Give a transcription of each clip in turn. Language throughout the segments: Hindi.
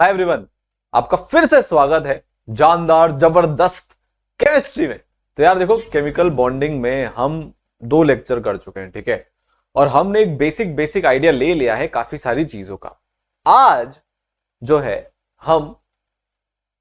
हाय एवरीवन, आपका फिर से स्वागत है जानदार जबरदस्त केमिस्ट्री में। तो यार देखो, केमिकल बॉन्डिंग में हम 2 लेक्चर कर चुके हैं, ठीक है। और हमने एक बेसिक आइडिया ले लिया है काफी सारी चीजों का। आज जो है हम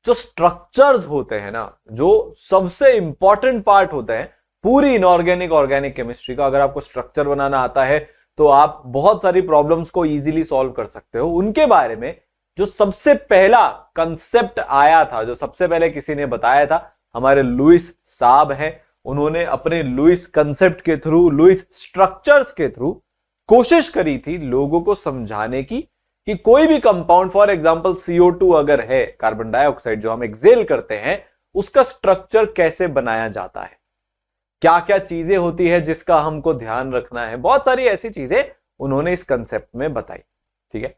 जो स्ट्रक्चर्स होते हैं ना, जो सबसे इंपॉर्टेंट पार्ट होते हैं पूरी इनऑर्गेनिक ऑर्गेनिक केमिस्ट्री का, अगर आपको स्ट्रक्चर बनाना आता है तो आप बहुत सारी प्रॉब्लम्स को इजीली सॉल्व कर सकते हो। उनके बारे में जो सबसे पहला कंसेप्ट आया था, जो सबसे पहले किसी ने बताया था, हमारे लुईस साहब हैं। उन्होंने अपने लुईस कंसेप्ट के थ्रू, लुईस स्ट्रक्चर्स के थ्रू कोशिश करी थी लोगों को समझाने की कि कोई भी कंपाउंड, फॉर एग्जांपल CO2 अगर है, कार्बन डाइऑक्साइड जो हम एक्सेल करते हैं, उसका स्ट्रक्चर कैसे बनाया जाता है, क्या क्या चीजें होती है जिसका हमको ध्यान रखना है। बहुत सारी ऐसी चीजें उन्होंने इस कंसेप्ट में बताई, ठीक है।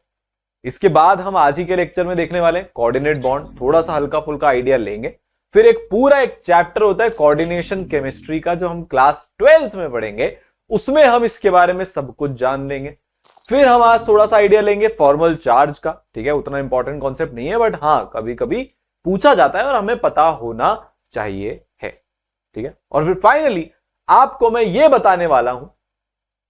इसके बाद हम आज ही के लेक्चर में देखने वाले कोऑर्डिनेट बॉन्ड, थोड़ा सा हल्का फुल्का आइडिया लेंगे। फिर एक पूरा चैप्टर होता है कोऑर्डिनेशन केमिस्ट्री का, जो हम क्लास 12th में पढ़ेंगे, उसमें हम इसके बारे में सब कुछ जान लेंगे। फिर हम आज थोड़ा सा आइडिया लेंगे फॉर्मल चार्ज का, ठीक है। उतना इंपॉर्टेंट कॉन्सेप्ट नहीं है, बट हाँ कभी कभी पूछा जाता है और हमें पता होना चाहिए है, ठीक है। और फिर फाइनली आपको मैं ये बताने वाला हूं,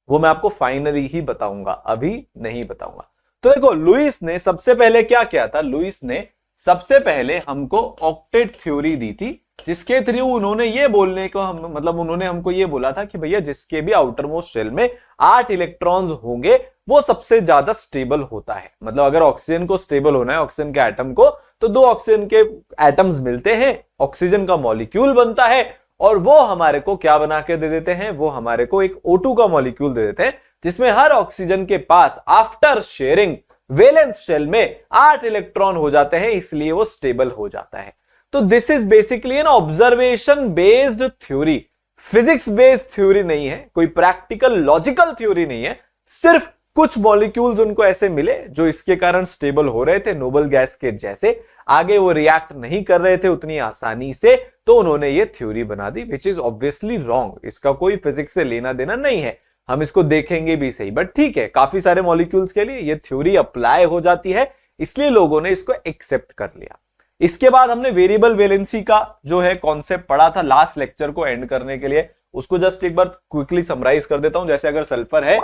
वो मैं आपको फाइनली ही बताऊंगा, अभी नहीं बताऊंगा। तो देखो, लुईस ने सबसे पहले क्या किया था, लुईस ने सबसे पहले हमको ऑक्टेट थ्योरी दी थी, जिसके थ्रू उन्होंने ये बोलने को उन्होंने हमको ये बोला था कि भैया जिसके भी आउटर मोस्ट शेल में 8 इलेक्ट्रॉन्स होंगे वो सबसे ज्यादा स्टेबल होता है। मतलब अगर ऑक्सीजन को स्टेबल होना है, ऑक्सीजन के एटम को, तो 2 ऑक्सीजन के एटम्स मिलते हैं, ऑक्सीजन का मॉलिक्यूल बनता है, और वो हमारे को क्या बना के दे देते हैं, वो हमारे को एक O2 का मॉलिक्यूल दे देते हैं, जिसमें हर ऑक्सीजन के पास आफ्टर शेयरिंग वैलेंस शेल में 8 इलेक्ट्रॉन हो जाते हैं, इसलिए वो स्टेबल हो जाता है। तो this is basically an observation based theory, physics based theory नहीं है, कोई प्रैक्टिकल लॉजिकल थ्योरी नहीं है। सिर्फ कुछ मॉलिक्यूल्स उनको ऐसे मिले जो इसके कारण स्टेबल हो रहे थे, नोबल गैस के जैसे, आगे वो रिएक्ट नहीं कर रहे थे उतनी आसानी से, तो उन्होंने ये थ्योरी बना दी, विच इज ऑब्वियसली रॉन्ग। इसका कोई फिजिक्स से लेना देना नहीं है, हम इसको देखेंगे भी सही, बट ठीक है, काफी सारे मॉलिक्यूल्स के लिए ये थ्योरी अप्लाई हो जाती है, इसलिए लोगों ने इसको एक्सेप्ट कर लिया। इसके बाद हमने वेरिएबल वैलेंसी का जो है कॉन्सेप्ट पढ़ा था लास्ट लेक्चर को एंड करने के लिए, उसको जस्ट एक बार क्विकली समराइज कर देता हूं। जैसे अगर सल्फर है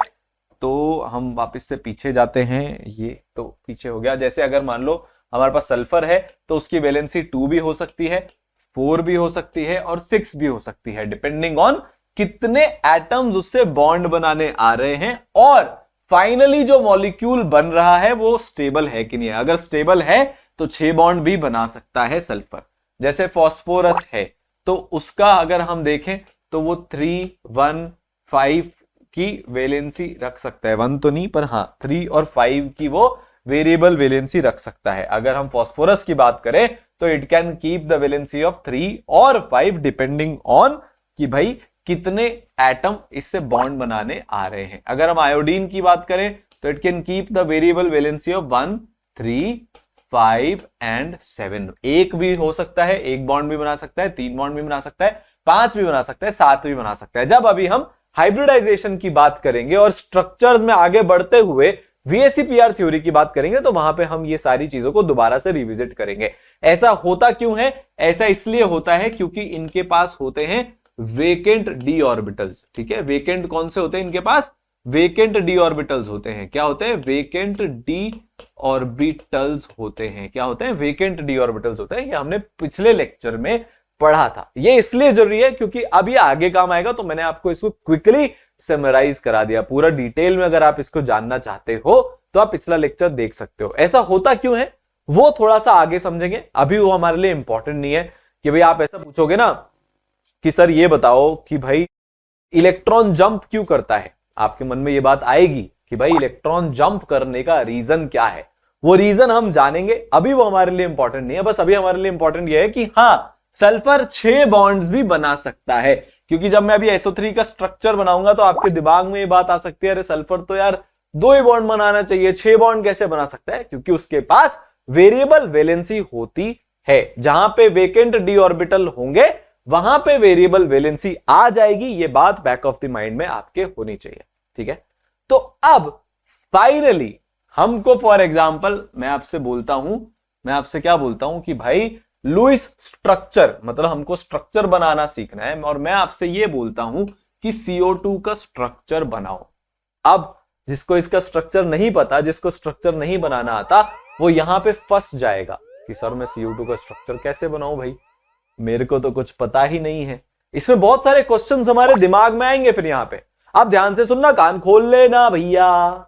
तो हम वापस से पीछे जाते हैं, ये तो पीछे हो गया। जैसे अगर मान लो हमारे पास सल्फर है तो उसकी वैलेंसी 2 भी हो सकती है, 4 भी हो सकती है और 6 भी हो सकती है, डिपेंडिंग ऑन कितने एटम्स उससे बॉन्ड बनाने आ रहे हैं, और फाइनली जो मॉलिक्यूल बन रहा है वो स्टेबल है कि नहीं है। अगर स्टेबल है तो 6 बॉन्ड भी बना सकता है सल्फर। जैसे फास्फोरस है तो उसका अगर हम देखें तो वो 3, 1, 5 की वैलेंसी रख सकता है, 1 तो नहीं पर हाँ 3 और 5 की वो वेरिएबल वैलेंसी रख सकता है। अगर हम फास्फोरस की बात करें तो it can keep the valency of 3 और 5 डिपेंडिंग ऑन कि भाई कितने एटम इससे बॉन्ड बनाने आ रहे हैं। अगर हम आयोडीन की बात करें तो it can keep the variable valency of 1, 3, 5 and 7। 1 भी हो सकता है, 1 बॉन्ड भी बना सकता है, 3 बॉन्ड भी बना सकता है, 5 भी बना सकता है, 7 भी बना सकता है। जब अभी हम हाइब्रिडाइजेशन की बात करेंगे और स्ट्रक्चर्स में आगे बढ़ते हुए VSEPR थ्योरी की बात करेंगे, तो वहां पे हम ये सारी चीजों को दोबारा से रिविजिट करेंगे। ऐसा होता क्यों है? ऐसा इसलिए होता है क्योंकि इनके पास होते हैं वेकेंट डी ऑर्बिटल्स, ठीक है। वेकेंट कौन से होते हैं इनके पास? वेकेंट डी ऑर्बिटल्स होते हैं। क्या होते हैं? वेकेंट डी ऑर्बिटल्स होते हैं। क्या होते हैं? वेकेंट डी ऑर्बिटल्स होते हैं। ये हमने पिछले लेक्चर में पढ़ा था। ये इसलिए जरूरी है क्योंकि अब ये आगे काम आएगा, तो मैंने आपको इसको क्विकली समराइज करा दिया। पूरा डिटेल में अगर आप इसको जानना चाहते हो तो आप पिछला लेक्चर देख सकते हो। ऐसा होता क्यों है वो थोड़ा सा आगे समझेंगे, अभी वो हमारे लिए इंपॉर्टेंट नहीं है। कि भाई आप ऐसा पूछोगे ना कि सर ये बताओ कि भाई इलेक्ट्रॉन जंप क्यों करता है, आपके मन में ये बात आएगी कि भाई इलेक्ट्रॉन जंप करने का रीजन क्या है। वो रीजन हम जानेंगे, अभी वो हमारे लिए इंपॉर्टेंट नहीं है। बस अभी हमारे लिए इंपॉर्टेंट ये है कि हाँ, सल्फर 6 बॉन्ड्स भी बना सकता है। क्योंकि जब मैं अभी SO3 का स्ट्रक्चर बनाऊंगा तो आपके दिमाग में ये बात आ सकती है, अरे सल्फर तो यार 2 ही बॉन्ड बनाना चाहिए, 6 बॉन्ड कैसे बना सकता है? क्योंकि उसके पास वेरिएबल वैलेंसी होती है। जहां पे वेकेंट डी ऑर्बिटल होंगे वहां पे वेरिएबल वैलेंसी आ जाएगी। ये बात बैक ऑफ द माइंड में आपके होनी चाहिए, ठीक है। तो अब फाइनली हमको फॉर एग्जांपल मैं आपसे बोलता हूं मैं आपसे क्या बोलता हूं कि भाई लुईस स्ट्रक्चर, मतलब हमको स्ट्रक्चर बनाना सीखना है, और मैं आपसे ये बोलता हूं कि CO2 का स्ट्रक्चर बनाओ। अब जिसको इसका स्ट्रक्चर नहीं पता, जिसको स्ट्रक्चर नहीं बनाना आता, वो यहां पे फंस जाएगा कि सर मैं CO2 का स्ट्रक्चर कैसे बनाऊं भाई, मेरे को तो कुछ पता ही नहीं है। इसमें बहुत सारे क्वेश्चंस हमारे दिमाग में आएंगे। फिर यहां पे आप ध्यान से सुनना, कान खोल लेना भैया।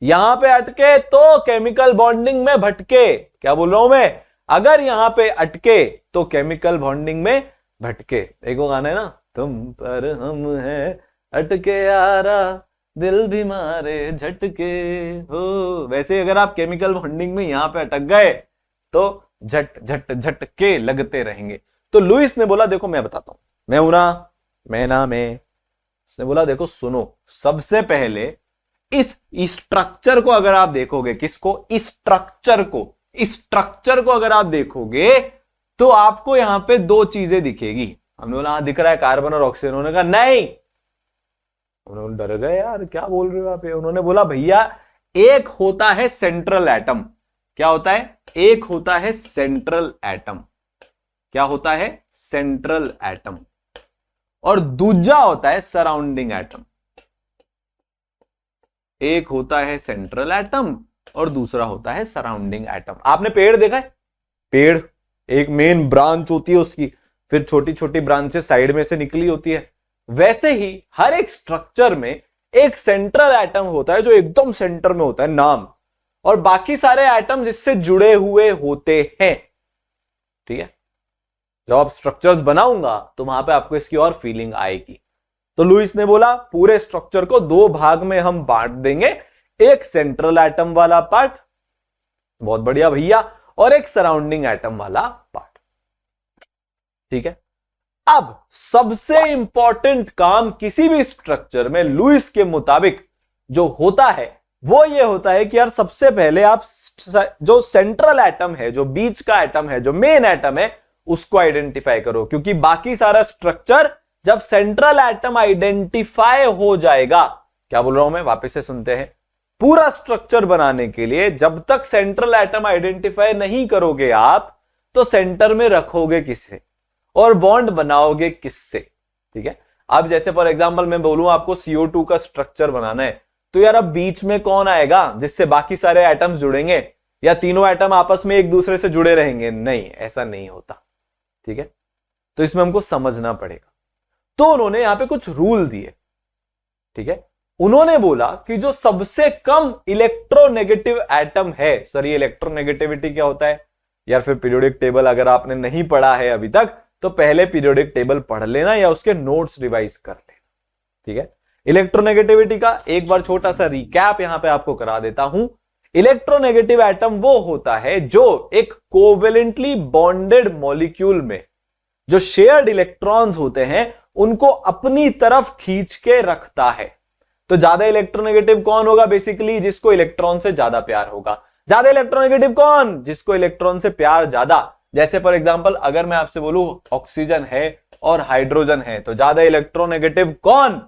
यहां पे अटके तो केमिकल बॉन्डिंग में भटके। क्या बोल रहा हूं मैं? अगर यहां पे अटके तो केमिकल बॉन्डिंग में भटके। एक वो गाना है ना, तुम पर हम हैं अटके यारा, दिल भी मारे झटके हो। वैसे अगर आप केमिकल बॉन्डिंग में यहां पे अटक गए तो झट झट झटके लगते रहेंगे। तो लुईस ने बोला देखो मैं बताता हूं, मैं हूं ना, मैं ना मैं। उसने बोला देखो सुनो, सबसे पहले इस स्ट्रक्चर को अगर आप देखोगे, किसको? स्ट्रक्चर को अगर आप देखोगे तो आपको यहां पे दो चीजें दिखेगी। हमने बोला हाँ दिख रहा है कार्बन और ऑक्सीजन। उन्होंने कहा नहीं, उन्होंने डर गए, यार क्या बोल रहे हो आप? उन्होंने बोला भैया एक होता है सेंट्रल एटम। क्या होता है? एक होता है सेंट्रल एटम। क्या होता है? Central atom. और दूसरा होता है सराउंडिंग एटम। एक होता है सेंट्रल एटम और दूसरा होता है सराउंडिंग एटम। आपने पेड़ देखा है? पेड़ एक मेन ब्रांच होती है उसकी, फिर छोटी छोटी ब्रांचेस साइड में से निकली होती है। वैसे ही हर एक स्ट्रक्चर में एक सेंट्रल एटम होता है जो एकदम सेंटर में होता है, नाम, और बाकी सारे एटम्स इससे जुड़े हुए होते हैं। ठीक है, जब आप स्ट्रक्चर्स बनाऊंगा तो वहां पे आपको इसकी और फीलिंग आएगी। तो लुईस ने बोला पूरे स्ट्रक्चर को दो भाग में हम बांट देंगे, एक सेंट्रल एटम वाला पार्ट, बहुत बढ़िया भैया, और एक सराउंडिंग एटम वाला पार्ट। ठीक है, अब सबसे इंपॉर्टेंट काम किसी भी स्ट्रक्चर में लुईस के मुताबिक जो होता है वो ये होता है कि यार सबसे पहले आप जो सेंट्रल एटम है, जो बीच का एटम है, जो मेन एटम है, उसको आइडेंटिफाई करो। क्योंकि बाकी सारा स्ट्रक्चर जब सेंट्रल एटम आइडेंटिफाई हो जाएगा, क्या बोल रहा हूं मैं, वापस से सुनते हैं, पूरा स्ट्रक्चर बनाने के लिए जब तक सेंट्रल एटम आइडेंटिफाई नहीं करोगे आप, तो सेंटर में रखोगे किससे और बॉन्ड बनाओगे किससे? ठीक है, अब जैसे फॉर एग्जांपल मैं बोलूं आपको CO2 का स्ट्रक्चर बनाना है, तो यार अब बीच में कौन आएगा जिससे बाकी सारे एटम्स जुड़ेंगे, या तीनों एटम आपस में एक दूसरे से जुड़े रहेंगे? नहीं, ऐसा नहीं होता। ठीक है, तो इसमें हमको समझना पड़ेगा। तो उन्होंने यहां पे कुछ रूल दिए। ठीक है, उन्होंने बोला कि जो सबसे कम इलेक्ट्रोनेगेटिव एटम है, सर ये इलेक्ट्रोनेगेटिविटी क्या होता है यार? फिर पीरियोडिक टेबल अगर आपने नहीं पढ़ा है अभी तक तो पहले पीरियोडिक टेबल पढ़ लेना या उसके नोट्स रिवाइज कर लेना। ठीक है, इलेक्ट्रोनेगेटिविटी का एक बार छोटा सा रिकैप यहां पे आपको करा देता हूं। इलेक्ट्रोनेगेटिव एटम वो होता है जो एक कोवेलेंटली बॉन्डेड मॉलिक्यूल में जो शेयर्ड इलेक्ट्रॉन्स होते हैं उनको अपनी तरफ खींच के रखता है। तो ज्यादा इलेक्ट्रोनेगेटिव कौन होगा? बेसिकली जिसको इलेक्ट्रॉन से ज्यादा प्यार होगा। ज्यादा इलेक्ट्रोनेगेटिव कौन? जिसको इलेक्ट्रॉन से प्यार ज्यादा। जैसे फॉर एग्जांपल अगर मैं आपसे बोलूं ऑक्सीजन है और हाइड्रोजन है, तो ज्यादा इलेक्ट्रोनेगेटिव कौन?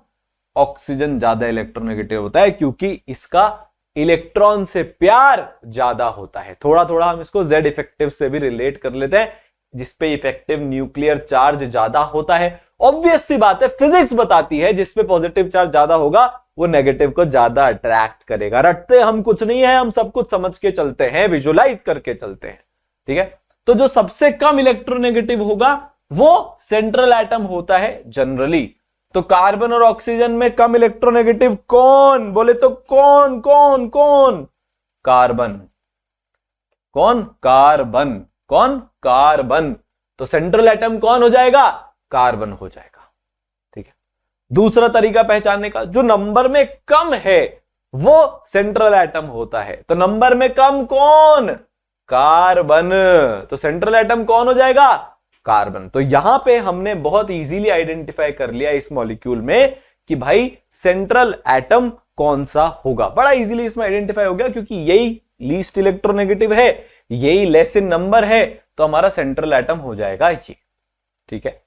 ऑक्सीजन ज्यादा इलेक्ट्रोनेगेटिव होता है क्योंकि इसका इलेक्ट्रॉन से प्यार ज्यादा होता है। थोड़ा थोड़ा हम इसको Z इफेक्टिव से भी रिलेट कर लेते हैं, जिसपे इफेक्टिव न्यूक्लियर चार्ज ज्यादा होता है। ऑब्वियस सी बात है, फिजिक्स बताती है जिसपे पॉजिटिव चार्ज ज्यादा होगा वो नेगेटिव को ज्यादा अट्रैक्ट करेगा। रटते हम कुछ नहीं है, हम सब कुछ समझ के चलते हैं, विजुलाइज करके चलते हैं। ठीक है, तो जो सबसे कम इलेक्ट्रोनेगेटिव होगा वो सेंट्रल एटम होता है जनरली। तो कार्बन और ऑक्सीजन में कम इलेक्ट्रोनेगेटिव कौन? बोले तो कौन कौन कौन? कार्बन। कौन? कार्बन। कौन? कार्बन। तो सेंट्रल एटम कौन हो जाएगा? कार्बन हो जाएगा। ठीक है, दूसरा तरीका पहचानने का, जो नंबर में कम है वो सेंट्रल एटम होता है। तो नंबर में कम कौन? कार्बन। तो सेंट्रल एटम कौन हो जाएगा? कार्बन। तो यहां पे हमने बहुत इजीली आइडेंटिफाई कर लिया इस मॉलिक्यूल में कि भाई सेंट्रल एटम कौन सा होगा। बड़ा इजीली इसमें आइडेंटिफाई हो गया क्योंकि यही लीस्ट इलेक्ट्रोनेगेटिव है, यही लेस इन नंबर है, तो हमारा सेंट्रल एटम हो जाएगा ये। ठीक है,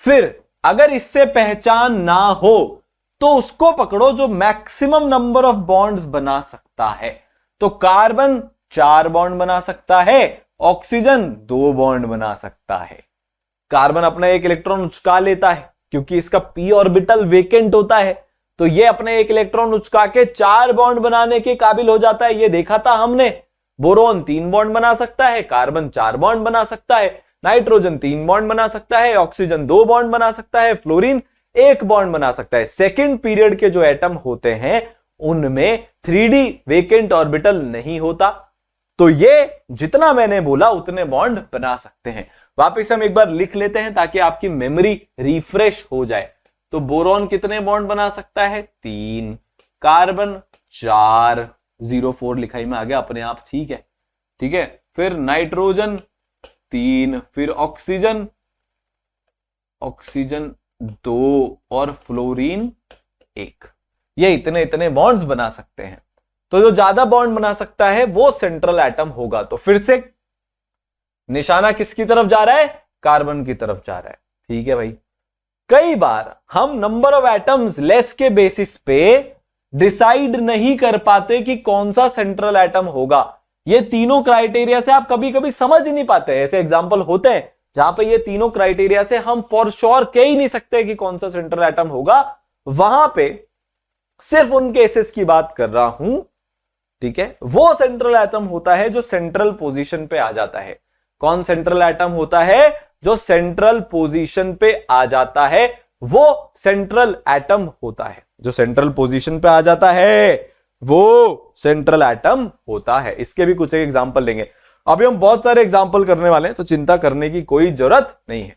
फिर अगर इससे पहचान ना हो तो उसको पकड़ो जो मैक्सिमम नंबर ऑफ बॉन्ड्स बना सकता है। तो कार्बन 4 बॉन्ड बना सकता है, ऑक्सीजन 2 बॉन्ड बना सकता है। कार्बन अपना एक इलेक्ट्रॉन उचका लेता है क्योंकि इसका p ऑर्बिटल वेकेंट होता है, तो ये अपने एक इलेक्ट्रॉन उचका के 4 बॉन्ड बनाने के काबिल हो जाता है। ये देखा था हमने। बोरोन 3 बॉन्ड बना सकता है, कार्बन 4 बॉन्ड बना सकता है, नाइट्रोजन 3 बॉन्ड बना सकता है, ऑक्सीजन 2 बॉन्ड बना सकता है, फ्लोरीन 1 बॉन्ड बना सकता है। सेकेंड पीरियड के जो एटम होते हैं उनमें 3D वेकेंट ऑर्बिटल नहीं होता, तो ये जितना मैंने बोला उतने बॉन्ड बना सकते हैं। वापिस हम एक बार लिख लेते हैं ताकि आपकी मेमोरी रिफ्रेश हो जाए। तो बोरॉन कितने बॉन्ड बना सकता है? 3, कार्बन 4, 04 लिखाई में आ गया अपने आप, ठीक है, ठीक है। फिर नाइट्रोजन 3, फिर ऑक्सीजन 2 और फ्लोरीन 1। ये इतने इतने बॉन्ड्स बना सकते हैं। तो जो ज्यादा बॉन्ड बना सकता है वो सेंट्रल एटम होगा। तो फिर से निशाना किसकी तरफ जा रहा है? कार्बन की तरफ जा रहा है, ठीक है भाई। कई बार हम नंबर ऑफ एटम्स लेस के बेसिस पे डिसाइड नहीं कर पाते कि कौन सा सेंट्रल एटम होगा। ये तीनों क्राइटेरिया से आप कभी कभी समझ ही नहीं पाते। ऐसे एग्जांपल होते हैं जहां पे ये तीनों क्राइटेरिया से हम फॉर श्योर कह ही नहीं सकते कि कौन सा सेंट्रल एटम होगा। वहां पे सिर्फ उन केसेस की बात कर रहा हूं, ठीक है। वो सेंट्रल एटम होता है जो सेंट्रल पोजीशन पे आ जाता है। कौन सेंट्रल एटम होता है? जो सेंट्रल पोजीशन पे आ जाता है वो सेंट्रल एटम होता है। जो सेंट्रल पोजीशन पे आ जाता है वो सेंट्रल एटम होता है। इसके भी कुछ एक एग्जांपल लेंगे। अभी हम बहुत सारे एग्जांपल करने वाले हैं, तो चिंता करने की कोई जरूरत नहीं है।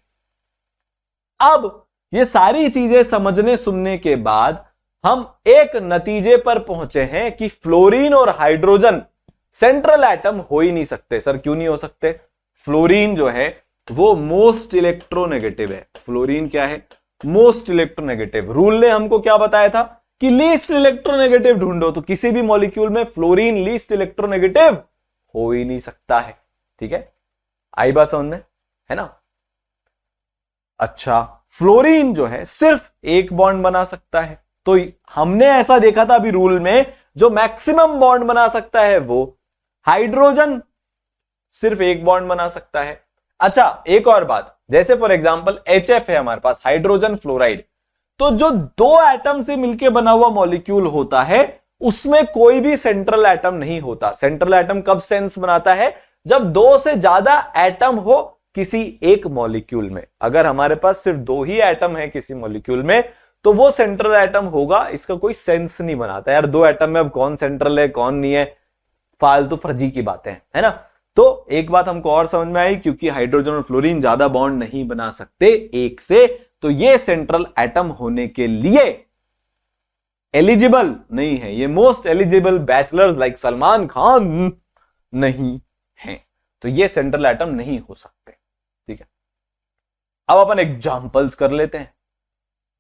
अब ये सारी चीजें समझने सुनने के बाद हम एक नतीजे पर पहुंचे हैं कि फ्लोरीन और हाइड्रोजन सेंट्रल एटम हो ही नहीं सकते। सर क्यों नहीं हो सकते? फ्लोरीन जो है वो मोस्ट इलेक्ट्रोनेगेटिव है। फ्लोरीन क्या है? Most electronegative. रूल ने हमको क्या बताया था कि लीस्ट इलेक्ट्रोनेगेटिव ढूंढो, तो किसी भी मॉलिक्यूल में फ्लोरीन लीस्ट इलेक्ट्रोनेगेटिव हो ही नहीं सकता है, ठीक है। आई बात समझ में, है ना? अच्छा, फ्लोरीन जो है सिर्फ एक बॉन्ड बना सकता है। तो हमने ऐसा देखा था अभी रूल में, जो मैक्सिमम बॉन्ड बना सकता है वो हाइड्रोजन सिर्फ एक बॉन्ड बना सकता है। अच्छा, एक और बात, जैसे फॉर एग्जांपल HF है हमारे पास, हाइड्रोजन फ्लोराइड, तो जो 2 एटम से मिलकर बना हुआ मॉलिक्यूल होता है उसमें कोई भी सेंट्रल एटम नहीं होता। सेंट्रल एटम कब सेंस बनाता है? जब 2 से ज्यादा एटम हो किसी एक मॉलिक्यूल में। अगर हमारे पास सिर्फ 2 ही एटम है किसी मॉलिक्यूल में तो वो सेंट्रल एटम होगा। इसका कोई सेंस नहीं बनाता यार, 2 एटम में अब कौन सेंट्रल है कौन नहीं है, फालतू फर्जी की बातें हैं, है ना। तो एक बात हमको और समझ में आई, क्योंकि हाइड्रोजन और फ्लोरीन ज्यादा बॉन्ड नहीं बना सकते एक से, तो ये सेंट्रल एटम होने के लिए एलिजिबल नहीं है। ये most eligible bachelors like Salman Khan नहीं है, तो ये सेंट्रल एटम नहीं हो सकते, ठीक है। अब अपन एग्जांपल्स कर लेते हैं,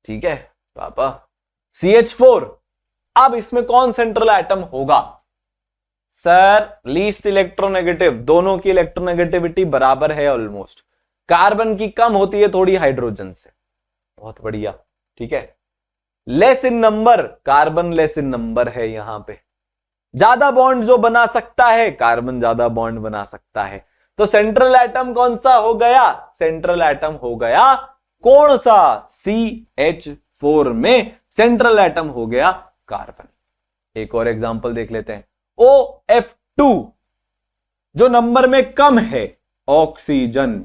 ठीक है पापा। CH4, अब इसमें कौन सेंट्रल एटम होगा? सर लीस्ट इलेक्ट्रोनेगेटिव, दोनों की इलेक्ट्रोनेगेटिविटी बराबर है ऑलमोस्ट। कार्बन की कम होती है थोड़ी हाइड्रोजन से, बहुत बढ़िया, ठीक है। Less in number, carbon less in number है यहां पे। ज्यादा बॉन्ड जो बना सकता है, कार्बन ज्यादा बॉन्ड बना सकता है। तो सेंट्रल एटम कौन सा हो गया? सेंट्रल एटम हो गया कौन सा? CH4 में सेंट्रल एटम हो गया कार्बन। एक और एग्जांपल देख लेते हैं, OF2 जो नंबर में कम है, ऑक्सीजन।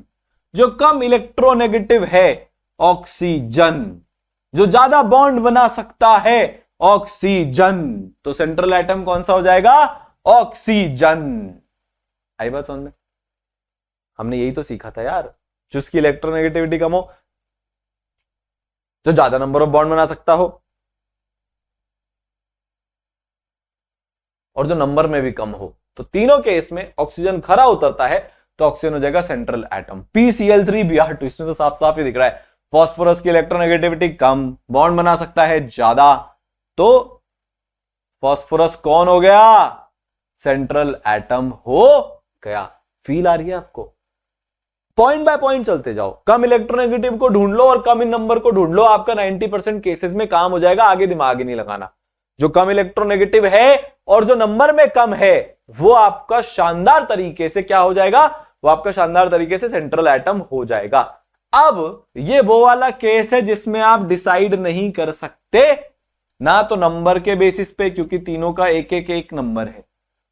जो कम इलेक्ट्रोनेगेटिव है, ऑक्सीजन। जो ज्यादा बॉन्ड बना सकता है, ऑक्सीजन। तो सेंट्रल एटम कौन सा हो जाएगा? ऑक्सीजन। आई बात समझ में? हमने यही तो सीखा था यार, जिसकी इलेक्ट्रोनेगेटिविटी कम हो, जो ज्यादा नंबर ऑफ बॉन्ड बना सकता हो, और जो नंबर में भी कम हो। तो तीनों केस में ऑक्सीजन खरा उतरता है, तो ऑक्सीजन हो जाएगा सेंट्रल एटम। PCl3Br2, इसमें तो साफ साफ ही दिख रहा है। फॉस्फोरस की इलेक्ट्रोनेगेटिविटी कम, बॉन्ड बना सकता है ज्यादा, तो फॉस्फोरस कौन हो गया? सेंट्रल एटम हो गया। फील आ रही है आपको? पॉइंट बाय पॉइंट चलते जाओ, कम इलेक्ट्रोनेगेटिव को ढूंढ लो और कम इन नंबर को ढूंढ लो, आपका 90% केसेस में काम हो जाएगा। आगे दिमाग ही नहीं लगाना। जो कम इलेक्ट्रोनेगेटिव है और जो नंबर में कम है वो आपका शानदार तरीके से क्या हो जाएगा, वो आपका शानदार तरीके से सेंट्रल एटम हो जाएगा। अब ये वो वाला केस है जिसमें आप डिसाइड नहीं कर सकते ना तो नंबर के बेसिस पे, क्योंकि तीनों का एक एक एक नंबर है,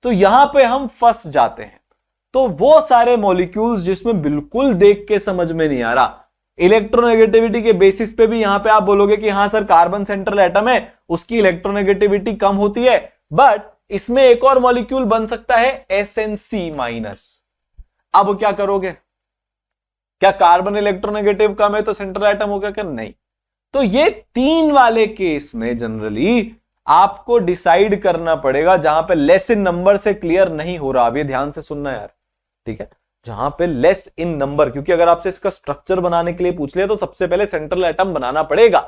तो यहां पे हम फंस जाते हैं। तो वो सारे मॉलिक्यूल्स जिसमें बिल्कुल देख के समझ में नहीं आ रहा, इलेक्ट्रोनेगेटिविटी के बेसिस पे भी यहां पे आप बोलोगे कि हां सर कार्बन सेंट्रल एटम है, उसकी इलेक्ट्रोनेगेटिविटी कम होती है, बट इसमें एक और मॉलिक्यूल बन सकता है SnC-। अब क्या करोगे, क्या कार्बन इलेक्ट्रोनेगेटिव कम है तो सेंट्रल एटम होगा क्या? नहीं। तो ये 3 वाले केस में जनरली आपको डिसाइड करना पड़ेगा, जहां पे लेस इन नंबर से क्लियर नहीं हो रहा। अब ये ध्यान से सुनना यार, ठीक है, जहां पे लेस इन नंबर, क्योंकि अगर आपसे इसका स्ट्रक्चर बनाने के लिए पूछ लिया तो सबसे पहले सेंट्रल एटम बनाना पड़ेगा,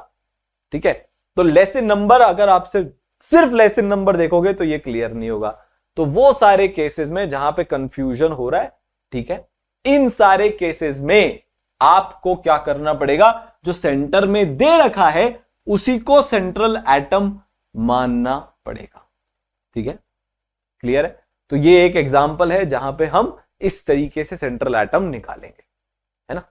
ठीक है। तो लेस इन नंबर, अगर आपसे सिर्फ लेस इन नंबर देखोगे तो ये क्लियर नहीं होगा। तो वो सारे केसेस में जहां पे कंफ्यूजन हो रहा है, ठीक है, इन सारे केसेस में आपको क्या करना पड़ेगा, जो सेंटर में दे रखा है उसी को सेंट्रल एटम मानना पड़ेगा, ठीक है, क्लियर है। तो ये एक एग्जांपल है जहां पे हम इस तरीके से सेंट्रल एटम निकालेंगे, है ना।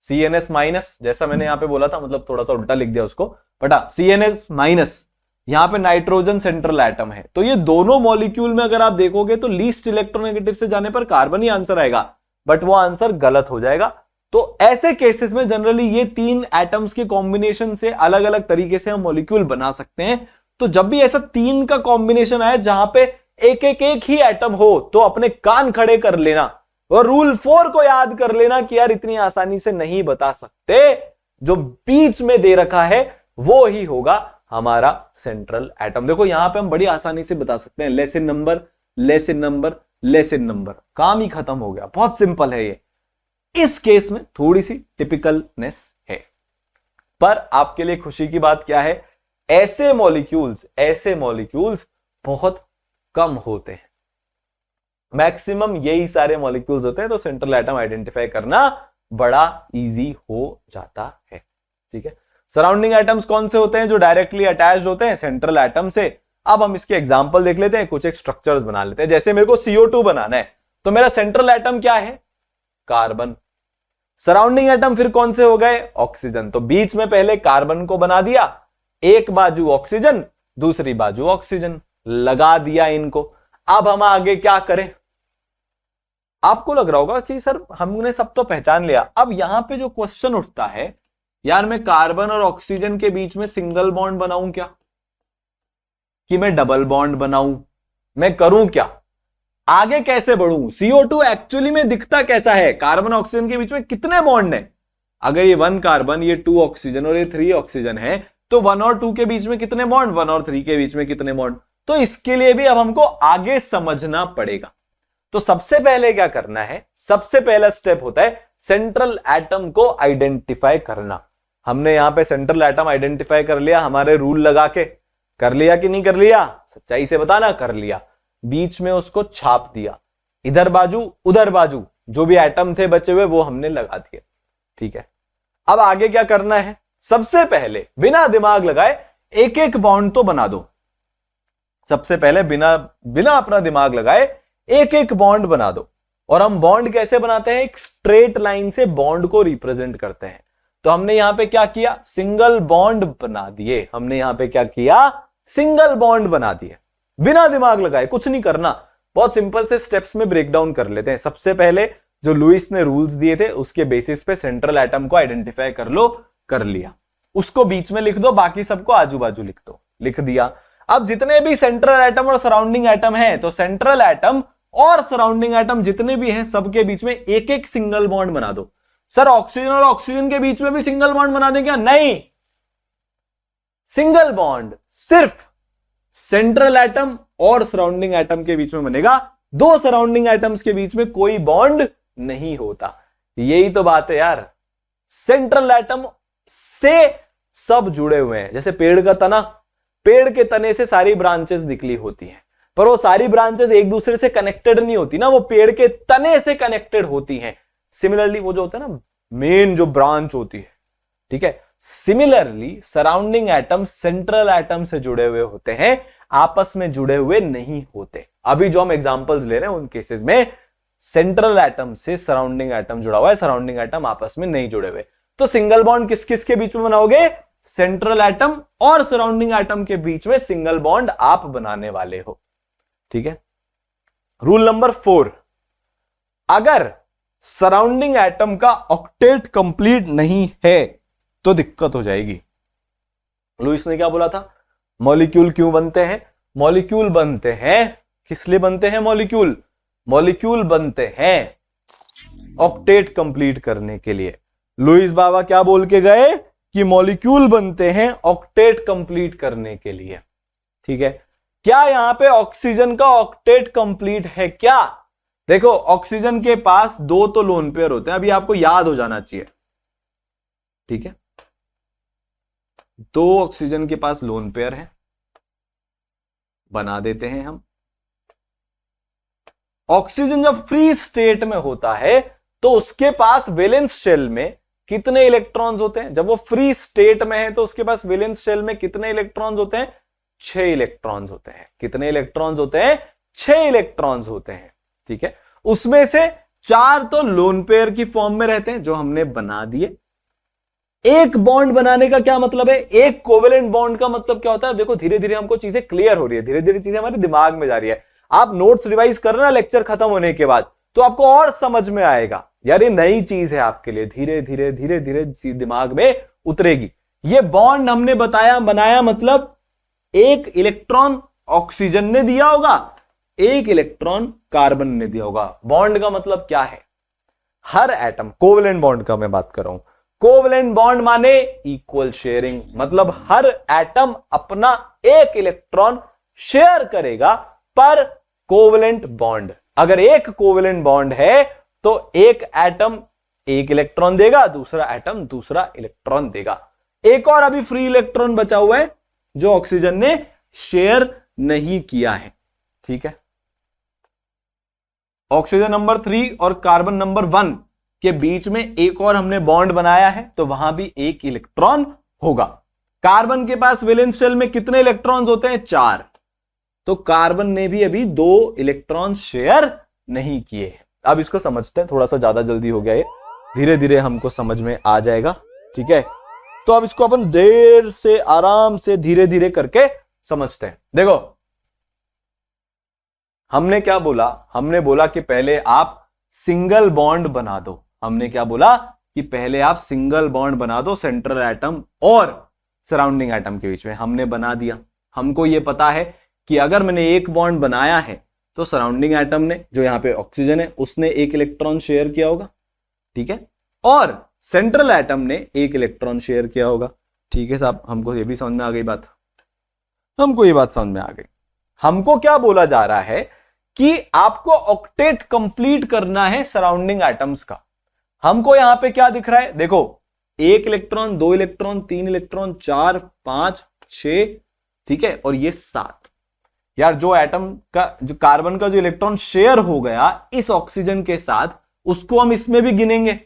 CNS-, जैसा मैंने यहां पे बोला था, मतलब थोड़ा सा उल्टा लिख दिया उसको, बट CNS-, यहां पे नाइट्रोजन सेंट्रल एटम है। तो ये दोनों मॉलिक्यूल में अगर आप देखोगे तो लीस्ट इलेक्ट्रोनेगेटिव से जाने पर कार्बन ही आंसर आएगा, बट वो आंसर गलत हो जाएगा। तो ऐसे केसेस में जनरली ये 3 एटम्स के कॉम्बिनेशन से अलग अलग तरीके से हम मॉलिक्यूल बना सकते हैं। तो जब भी ऐसा 3 का कॉम्बिनेशन आए जहां पे एक एक एक ही एटम हो, तो अपने कान खड़े कर लेना और रूल 4 को याद कर लेना कि यार इतनी आसानी से नहीं बता सकते, जो बीच में दे रखा है वो ही होगा हमारा सेंट्रल एटम। देखो यहां पे हम बड़ी आसानी से बता सकते हैं, less in number, less in number, less in number, काम ही खत्म हो गया, बहुत सिंपल है ये। इस केस में थोड़ी सी टिपिकलनेस है, पर आपके लिए खुशी की बात क्या है, ऐसे मॉलिक्यूल्स बहुत कम होते हैं, मैक्सिमम यही सारे मॉलिक्यूल्स होते हैं। तो सेंट्रल एटम आइडेंटिफाई करना बड़ा इजी हो जाता है, ठीक है। सराउंडिंग एटम्स कौन से होते हैं, जो डायरेक्टली अटैच्ड होते हैं सेंट्रल एटम से। अब हम इसके एग्जांपल देख लेते हैं, कुछ एक स्ट्रक्चर्स बना लेते हैं। जैसे मेरे को CO2 बनाना है, तो मेरा सेंट्रल एटम क्या है, कार्बन। सराउंडिंग एटम फिर कौन से हो गए, ऑक्सीजन। तो बीच में पहले कार्बन को बना दिया, एक बाजू ऑक्सीजन, दूसरी बाजू ऑक्सीजन, लगा दिया इनको। अब हम आगे क्या करें, आपको लग रहा होगा कि सर हमने सब तो पहचान लिया। अब यहां पे जो क्वेश्चन उठता है, यार मैं कार्बन और ऑक्सीजन के बीच में सिंगल बॉन्ड बनाऊं क्या, कि मैं डबल बॉन्ड बनाऊं, मैं करूं क्या, आगे कैसे बढ़ूं। CO2 एक्चुअली में दिखता कैसा है, कार्बन ऑक्सीजन के बीच में कितने बॉन्ड हैं, अगर ये 1 कार्बन, ये 2 ऑक्सीजन और ये 3 ऑक्सीजन है, तो 1 और 2 के बीच में कितने बॉन्ड, 1 और 3 के बीच में कितने बॉन्ड। तो इसके लिए भी अब हमको आगे समझना पड़ेगा। तो सबसे पहले क्या करना है, सबसे पहला स्टेप होता है सेंट्रल एटम को आइडेंटिफाई करना। हमने यहां पे सेंट्रल एटम आइडेंटिफाई कर लिया, हमारे रूल लगा के, कर लिया कि नहीं कर लिया, सच्चाई से बताना, कर लिया। बीच में उसको छाप दिया, इधर बाजू उधर बाजू जो भी एटम थे बचे हुए वो हमने लगा दिए, ठीक है। अब आगे क्या करना है, सबसे पहले बिना दिमाग लगाए एक एक बॉन्ड तो बना दो। सबसे पहले बिना अपना दिमाग लगाए एक एक बॉन्ड बना दो। और हम बॉन्ड कैसे बनाते हैं, एक स्ट्रेट लाइन से बॉन्ड को रिप्रेजेंट करते हैं। तो हमने यहां पे क्या किया, सिंगल बॉन्ड बना दिए। हमने यहां पे क्या किया, सिंगल बॉन्ड बना दिए, बिना दिमाग लगाए, कुछ नहीं करना। बहुत सिंपल से स्टेप्स में ब्रेक डाउन कर लेते हैं। सबसे पहले जो लुईस ने रूल्स दिए थे उसके बेसिस पे सेंट्रल एटम को आइडेंटिफाई कर लो, कर लिया, उसको बीच में लिख दो, बाकी सबको आजू बाजू लिख दो, लिख दिया। अब जितने भी सेंट्रल एटम और सराउंडिंग एटम हैं, तो सेंट्रल एटम और सराउंडिंग एटम जितने भी हैं सबके बीच में एक एक सिंगल बॉन्ड बना दो। सर ऑक्सीजन और ऑक्सीजन के बीच में भी सिंगल बॉन्ड बना दें क्या, नहीं, सिंगल बॉन्ड सिर्फ सेंट्रल एटम और सराउंडिंग एटम के बीच में बनेगा। दो सराउंडिंग एटम्स के बीच में कोई बॉन्ड नहीं होता। यही तो बात है यार, सेंट्रल एटम से सब जुड़े हुए हैं। जैसे पेड़ का तना, पेड़ के तने से सारी ब्रांचेस निकली होती हैं, पर वो सारी ब्रांचेस एक दूसरे से कनेक्टेड नहीं होती ना, वो पेड़ के तने से कनेक्टेड होती हैं। सिमिलरली वो जो होता है ना, मेन जो ब्रांच होती है, ठीक है, similarly surrounding atom central atom से जुड़े हुए होते हैं, आपस में जुड़े हुए नहीं होते। अभी जो हम एग्जांपल्स ले रहे हैं उन केसेस में सेंट्रल एटम से सराउंडिंग एटम जुड़ा हुआ है, सराउंडिंग एटम आपस में नहीं जुड़े हुए। तो सिंगल बॉन्ड किस किस के बीच में बनाओगे? सेंट्रल एटम और सराउंडिंग एटम के बीच में सिंगल बॉन्ड आप बनाने वाले हो। ठीक है। रूल नंबर 4, अगर सराउंडिंग एटम का ऑक्टेट कंप्लीट नहीं है तो दिक्कत हो जाएगी। लुईस ने क्या बोला था? मॉलिक्यूल क्यों बनते हैं? मॉलिक्यूल बनते हैं, किस लिए बनते हैं मॉलिक्यूल? मॉलिक्यूल बनते हैं ऑक्टेट कंप्लीट करने के लिए। लुईस बाबा क्या बोल के गए? कि मॉलिक्यूल बनते हैं ऑक्टेट कंप्लीट करने के लिए। ठीक है। क्या यहां पे ऑक्सीजन का ऑक्टेट कंप्लीट है क्या? देखो, ऑक्सीजन के पास 2 तो लोन पेयर होते हैं, अभी आपको याद हो जाना चाहिए। ठीक है, 2 ऑक्सीजन के पास लोन पेयर है, बना देते हैं हम। ऑक्सीजन जब फ्री स्टेट में होता है तो उसके पास वैलेंस शेल में कितने इलेक्ट्रॉन्स होते हैं? जब वो फ्री स्टेट में है तो उसके पास वैलेंस शेल में कितने इलेक्ट्रॉन्स होते हैं? 6 इलेक्ट्रॉन्स होते हैं। कितने इलेक्ट्रॉन्स होते हैं? 6 इलेक्ट्रॉन्स होते हैं। ठीक है, उसमें से 4 तो लोन पेयर की फॉर्म में रहते हैं जो हमने बना दिए। एक बॉन्ड बनाने का क्या मतलब है? एक कोवेलेंट बॉन्ड का मतलब क्या होता है? देखो, धीरे धीरे हमको चीजें क्लियर हो रही है, धीरे धीरे चीजें हमारे दिमाग में जा रही है। आप नोट्स रिवाइज करना लेक्चर खत्म होने के बाद, तो आपको और समझ में आएगा यार ये नई चीज है आपके लिए, धीरे धीरे धीरे धीरे दिमाग में उतरेगी। ये बॉन्ड हमने बनाया मतलब एक इलेक्ट्रॉन ऑक्सीजन ने दिया होगा, एक इलेक्ट्रॉन कार्बन ने दिया होगा। बॉन्ड का मतलब क्या है? हर एटम, कोवेलेंट बॉन्ड का मैं बात कर रहा हूं। कोवेलेंट बॉन्ड माने इक्वल शेयरिंग, मतलब हर एटम अपना एक इलेक्ट्रॉन शेयर करेगा पर कोवेलेंट बॉन्ड। अगर एक कोवेलेंट बॉन्ड है तो एक एटम एक इलेक्ट्रॉन देगा, दूसरा एटम दूसरा इलेक्ट्रॉन देगा। एक और अभी फ्री इलेक्ट्रॉन बचा हुआ है जो ऑक्सीजन ने शेयर नहीं किया है। ठीक है, ऑक्सीजन नंबर 3 और कार्बन नंबर 1 के बीच में एक और हमने बॉन्ड बनाया है तो वहां भी एक इलेक्ट्रॉन होगा। कार्बन के पास वैलेंस शेल में कितने इलेक्ट्रॉन्स होते हैं? 4। तो कार्बन ने भी अभी 2 इलेक्ट्रॉन शेयर नहीं किए। अब इसको समझते हैं, थोड़ा सा ज्यादा जल्दी हो गया ये, धीरे धीरे हमको समझ में आ जाएगा। ठीक है, तो अब इसको अपन देर से आराम से धीरे धीरे करके समझते हैं। देखो, हमने क्या बोला? हमने बोला कि पहले आप सिंगल बॉन्ड बना दो। हमने क्या बोला? कि पहले आप सिंगल बॉन्ड बना दो सेंट्रल एटम और सराउंडिंग एटम के बीच में। हमने बना दिया। हमको यह पता है कि अगर मैंने एक बॉन्ड बनाया है तो सराउंडिंग एटम ने, जो यहां पे ऑक्सीजन है, उसने एक इलेक्ट्रॉन शेयर किया होगा। ठीक है, और सेंट्रल एटम ने एक इलेक्ट्रॉन शेयर किया होगा। ठीक है साहब, हमको ये भी समझ में आ गई बात, हमको ये बात समझ में आ गई। हमको क्या बोला जा रहा है कि आपको ऑक्टेट कंप्लीट करना है सराउंडिंग एटम्स का। हमको यहां पे क्या दिख रहा है? देखो, 1 इलेक्ट्रॉन, 2 इलेक्ट्रॉन, 3 इलेक्ट्रॉन, 4, 5, 6, ठीक है, और ये 7। यार जो एटम का, जो कार्बन का जो इलेक्ट्रॉन शेयर हो गया इस ऑक्सीजन के साथ, उसको हम इसमें भी गिनेंगे।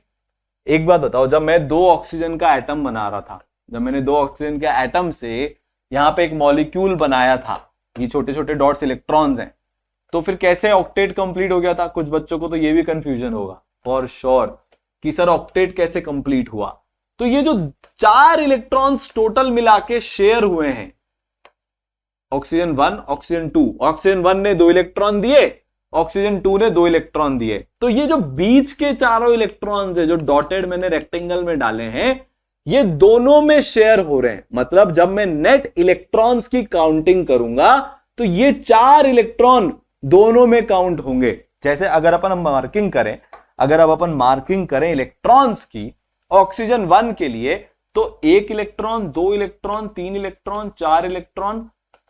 एक बात बताओ, जब मैं 2 ऑक्सीजन का एटम बना रहा था, जब मैंने 2 ऑक्सीजन के एटम से यहां पे एक मॉलिक्यूल बनाया था, ये छोटे छोटे डॉट्स इलेक्ट्रॉन्स हैं, तो फिर कैसे ऑक्टेट कंप्लीट हो गया था? कुछ बच्चों को तो ये भी कंफ्यूजन होगा फॉर श्योर कि सर ऑक्टेट कैसे कंप्लीट हुआ। तो ये जो 4 इलेक्ट्रॉन्स टोटल मिला के शेयर हुए हैं, ऑक्सीजन 1, ऑक्सीजन 2, ऑक्सीजन 1 ने 2 इलेक्ट्रॉन दिए, ऑक्सीजन 2 ने 2 इलेक्ट्रॉन दिए। तो ये जो बीच के चारों इलेक्ट्रॉन्स है जो डॉटेड मैंने रेक्टेंगल में डाले हैं, ये दोनों में शेयर हो रहे हैं। मतलब जब मैं नेट इलेक्ट्रॉन्स की काउंटिंग करूंगा तो ये 4 इलेक्ट्रॉन दोनों में काउंट होंगे। जैसे अगर अपन मार्किंग करें, अगर अब अपन मार्किंग करें इलेक्ट्रॉन्स की ऑक्सीजन 1 के लिए, तो 1 इलेक्ट्रॉन, 2 इलेक्ट्रॉन, 3 इलेक्ट्रॉन, 4 इलेक्ट्रॉन,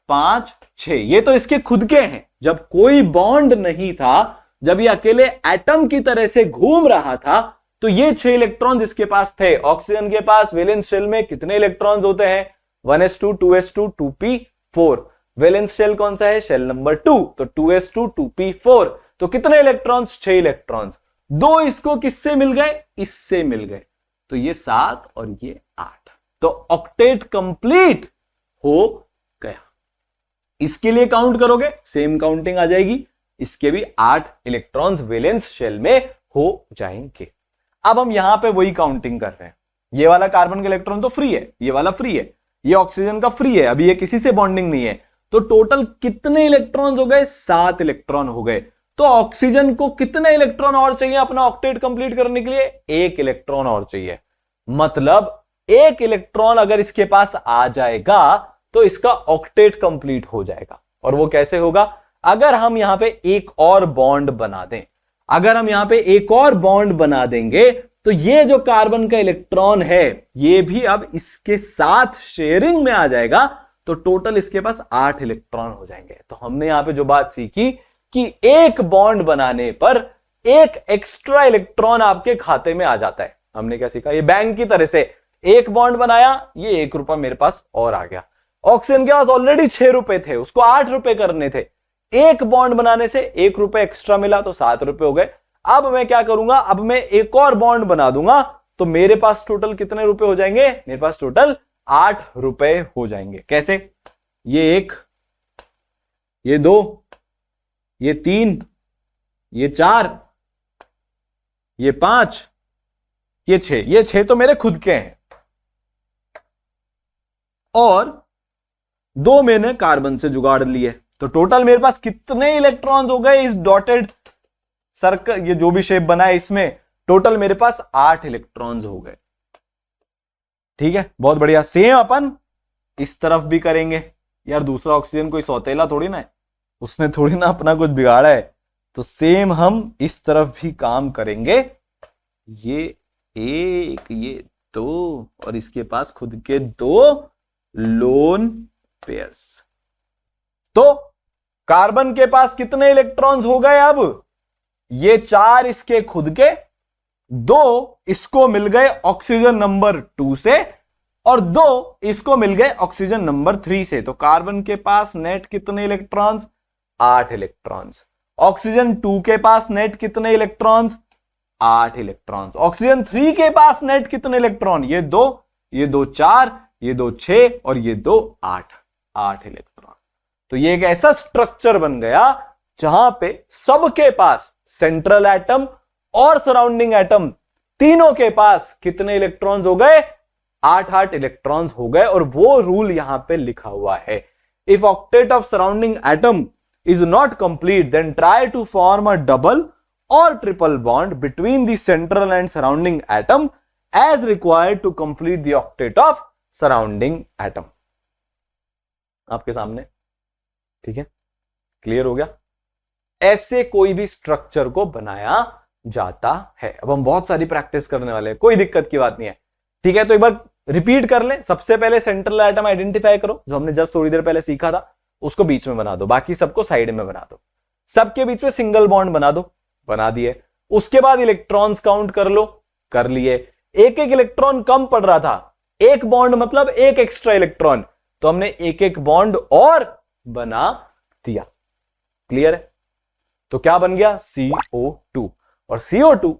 5, 6, ये तो इसके खुद के हैं। जब कोई बॉन्ड नहीं था, जब ये अकेले एटम की तरह से घूम रहा था, तो ये 6 इलेक्ट्रॉन जिसके पास थे। ऑक्सीजन के पास वैलेंस शेल में कितने इलेक्ट्रॉन्स होते हैं? 1s2, 2s2, 2p4। Valence shell कौन सा है? शेल नंबर 2, तो 2s2, 2p4। तो कितने इलेक्ट्रॉन्स? 6 इलेक्ट्रॉन्स। 2 इसको किससे मिल गए? इससे मिल गए। तो ये 7 और ये 8। तो ऑक्टेट कंप्लीट हो गया। इसके लिए काउंट करोगे सेम काउंटिंग आ जाएगी, इसके भी 8 इलेक्ट्रॉन्स वैलेंस शेल में हो जाएंगे। अब हम यहां पे वही काउंटिंग कर रहे हैं। ये वाला कार्बन का इलेक्ट्रॉन तो फ्री है, ये वाला फ्री है, ये ऑक्सीजन का फ्री है, अभी ये किसी से बॉन्डिंग नहीं है। तो टोटल कितने इलेक्ट्रॉन्स हो गए? 7 इलेक्ट्रॉन हो गए। तो ऑक्सीजन को कितने इलेक्ट्रॉन और चाहिए अपना ऑक्टेट कंप्लीट करने के लिए? 1 इलेक्ट्रॉन और चाहिए। मतलब 1 इलेक्ट्रॉन अगर इसके पास आ जाएगा तो इसका ऑक्टेट कंप्लीट हो जाएगा। और वो कैसे होगा? अगर हम यहां पे एक और बॉन्ड बना दें, अगर हम यहां पे एक और बॉन्ड बना देंगे तो ये जो कार्बन का इलेक्ट्रॉन है ये भी अब इसके साथ शेयरिंग में आ जाएगा। तो टोटल इसके पास 8 इलेक्ट्रॉन हो जाएंगे। तो हमने यहां पे जो बात सीखी कि एक बॉन्ड बनाने पर एक एक्स्ट्रा इलेक्ट्रॉन आपके खाते में आ जाता है। हमने क्या सीखा? ये बैंक की तरह से एक बॉन्ड बनाया, ये 1 रुपया मेरे पास और आ गया। ऑक्सीजन के पास ऑलरेडी 6 रुपए थे, उसको 8 रुपए करने थे। एक बॉन्ड बनाने से 1 रुपए एक्स्ट्रा मिला तो 7 रुपए हो गए। अब मैं क्या करूंगा? अब मैं एक और बॉन्ड बना दूंगा तो मेरे पास टोटल कितने रुपए हो जाएंगे? मेरे पास टोटल 8 रुपए हो जाएंगे। कैसे? ये 1, ये 2, ये 3, ये 4, ये 5, ये 6। ये 6 तो मेरे खुद के हैं और 2 मैंने कार्बन से जुगाड़ लिए। तो टोटल मेरे पास कितने इलेक्ट्रॉन्स हो गए इस डॉटेड सर्कल, ये जो भी शेप बना है इसमें? टोटल मेरे पास 8 इलेक्ट्रॉन्स हो गए। ठीक है, बहुत बढ़िया। सेम अपन इस तरफ भी करेंगे। यार दूसरा ऑक्सीजन कोई सौतेला थोड़ी ना है, उसने थोड़ी ना अपना कुछ बिगाड़ा है। तो सेम हम इस तरफ भी काम करेंगे। ये 1, ये 2 और इसके पास खुद के 2 लोन पेयर्स। तो कार्बन के पास कितने इलेक्ट्रॉन्स हो गए? अब ये 4 इसके खुद के, 2 इसको मिल गए ऑक्सीजन नंबर 2 से और 2 इसको मिल गए ऑक्सीजन नंबर 3 से। तो कार्बन के पास नेट कितने इलेक्ट्रॉन्स? 8 इलेक्ट्रॉन्स। ऑक्सीजन 2 के पास नेट कितने इलेक्ट्रॉन्स? 8 इलेक्ट्रॉन्स। ऑक्सीजन 3 के पास नेट कितने इलेक्ट्रॉन? ये 2, ये 2 4, ये 2 6 और ये 2 8। 8 इलेक्ट्रॉन। तो ये एक ऐसा स्ट्रक्चर बन गया जहां पे सबके पास, सेंट्रल एटम और सराउंडिंग एटम, तीनों के पास कितने इलेक्ट्रॉन्स हो गए? 8-8 इलेक्ट्रॉन्स हो गए। और वो रूल यहां पे लिखा हुआ है, if octet of surrounding atom is not complete, then try to form a double or triple bond between the central and surrounding atom as required to complete the octet of surrounding atom. आपके सामने, ठीक है, क्लियर हो गया? ऐसे कोई भी स्ट्रक्चर को बनाया जाता है। अब हम बहुत सारी प्रैक्टिस करने वाले हैं, कोई दिक्कत की बात नहीं है। ठीक है, तो एक बार रिपीट कर लें। सबसे पहले सेंट्रल एटम आइडेंटिफाई करो, जो हमने जस्ट थोड़ी देर पहले सीखा था, उसको बीच में बना दो, बाकी सबको साइड में बना दो। सबके बीच में सिंगल बॉन्ड बना दो, बना दिए। उसके बाद इलेक्ट्रॉन्स काउंट कर लो, कर लिए। एक एक इलेक्ट्रॉन कम पड़ रहा था, एक बॉन्ड मतलब एक एक्स्ट्रा इलेक्ट्रॉन, तो हमने एक एक बॉन्ड और बना दिया। क्लियर है? तो क्या बन गया? CO2। और CO2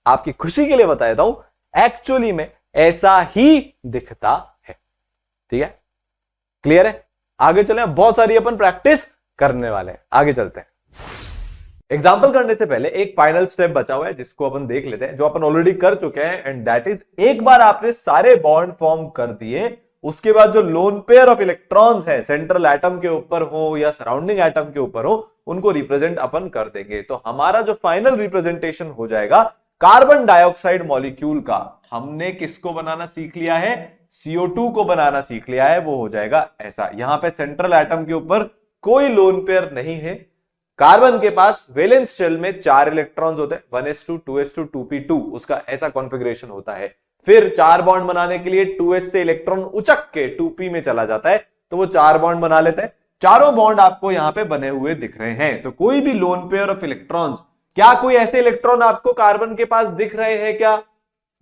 आपकी खुशी के लिए बता देता हूं, एक्चुअली में ऐसा ही दिखता है। ठीक है, क्लियर है? आगे चले, बहुत सारी अपन प्रैक्टिस करने वाले हैं, आगे चलते हैं। एग्जाम्पल करने से पहले एक फाइनल स्टेप बचा हुआ है जिसको अपन देख लेते हैं, जो अपन ऑलरेडी कर चुके हैं, एंड दैट इज, एक बार आपने सारे बॉन्ड फॉर्म कर दिए, उसके बाद जो लोन पेयर ऑफ इलेक्ट्रॉन्स है, सेंट्रल एटम के ऊपर हो या सराउंडिंग एटम के ऊपर हो, उनको रिप्रेजेंट अपन कर देंगे। तो हमारा जो फाइनल रिप्रेजेंटेशन हो जाएगा कार्बन डाइऑक्साइड मॉलिक्यूल का, हमने किसको बनाना सीख लिया है? CO2 को बनाना सीख लिया है। वो हो जाएगा ऐसा। यहां पे सेंट्रल एटम के ऊपर कोई लोन पेयर नहीं है। कार्बन के पास वैलेंस शेल में 4 इलेक्ट्रॉन्स होते हैं, 1s2 2s2 2p2, उसका ऐसा कॉन्फ़िगरेशन होता है। फिर 4 बॉन्ड बनाने के लिए 2s से इलेक्ट्रॉन उचक के 2p में चला जाता है, तो वो 4 बॉन्ड बना लेते हैं। चारों बॉन्ड आपको यहां पे बने हुए दिख रहे हैं। तो कोई भी लोन पेयर ऑफ इलेक्ट्रॉन्स, क्या कोई ऐसे इलेक्ट्रॉन आपको कार्बन के पास दिख रहे हैं क्या,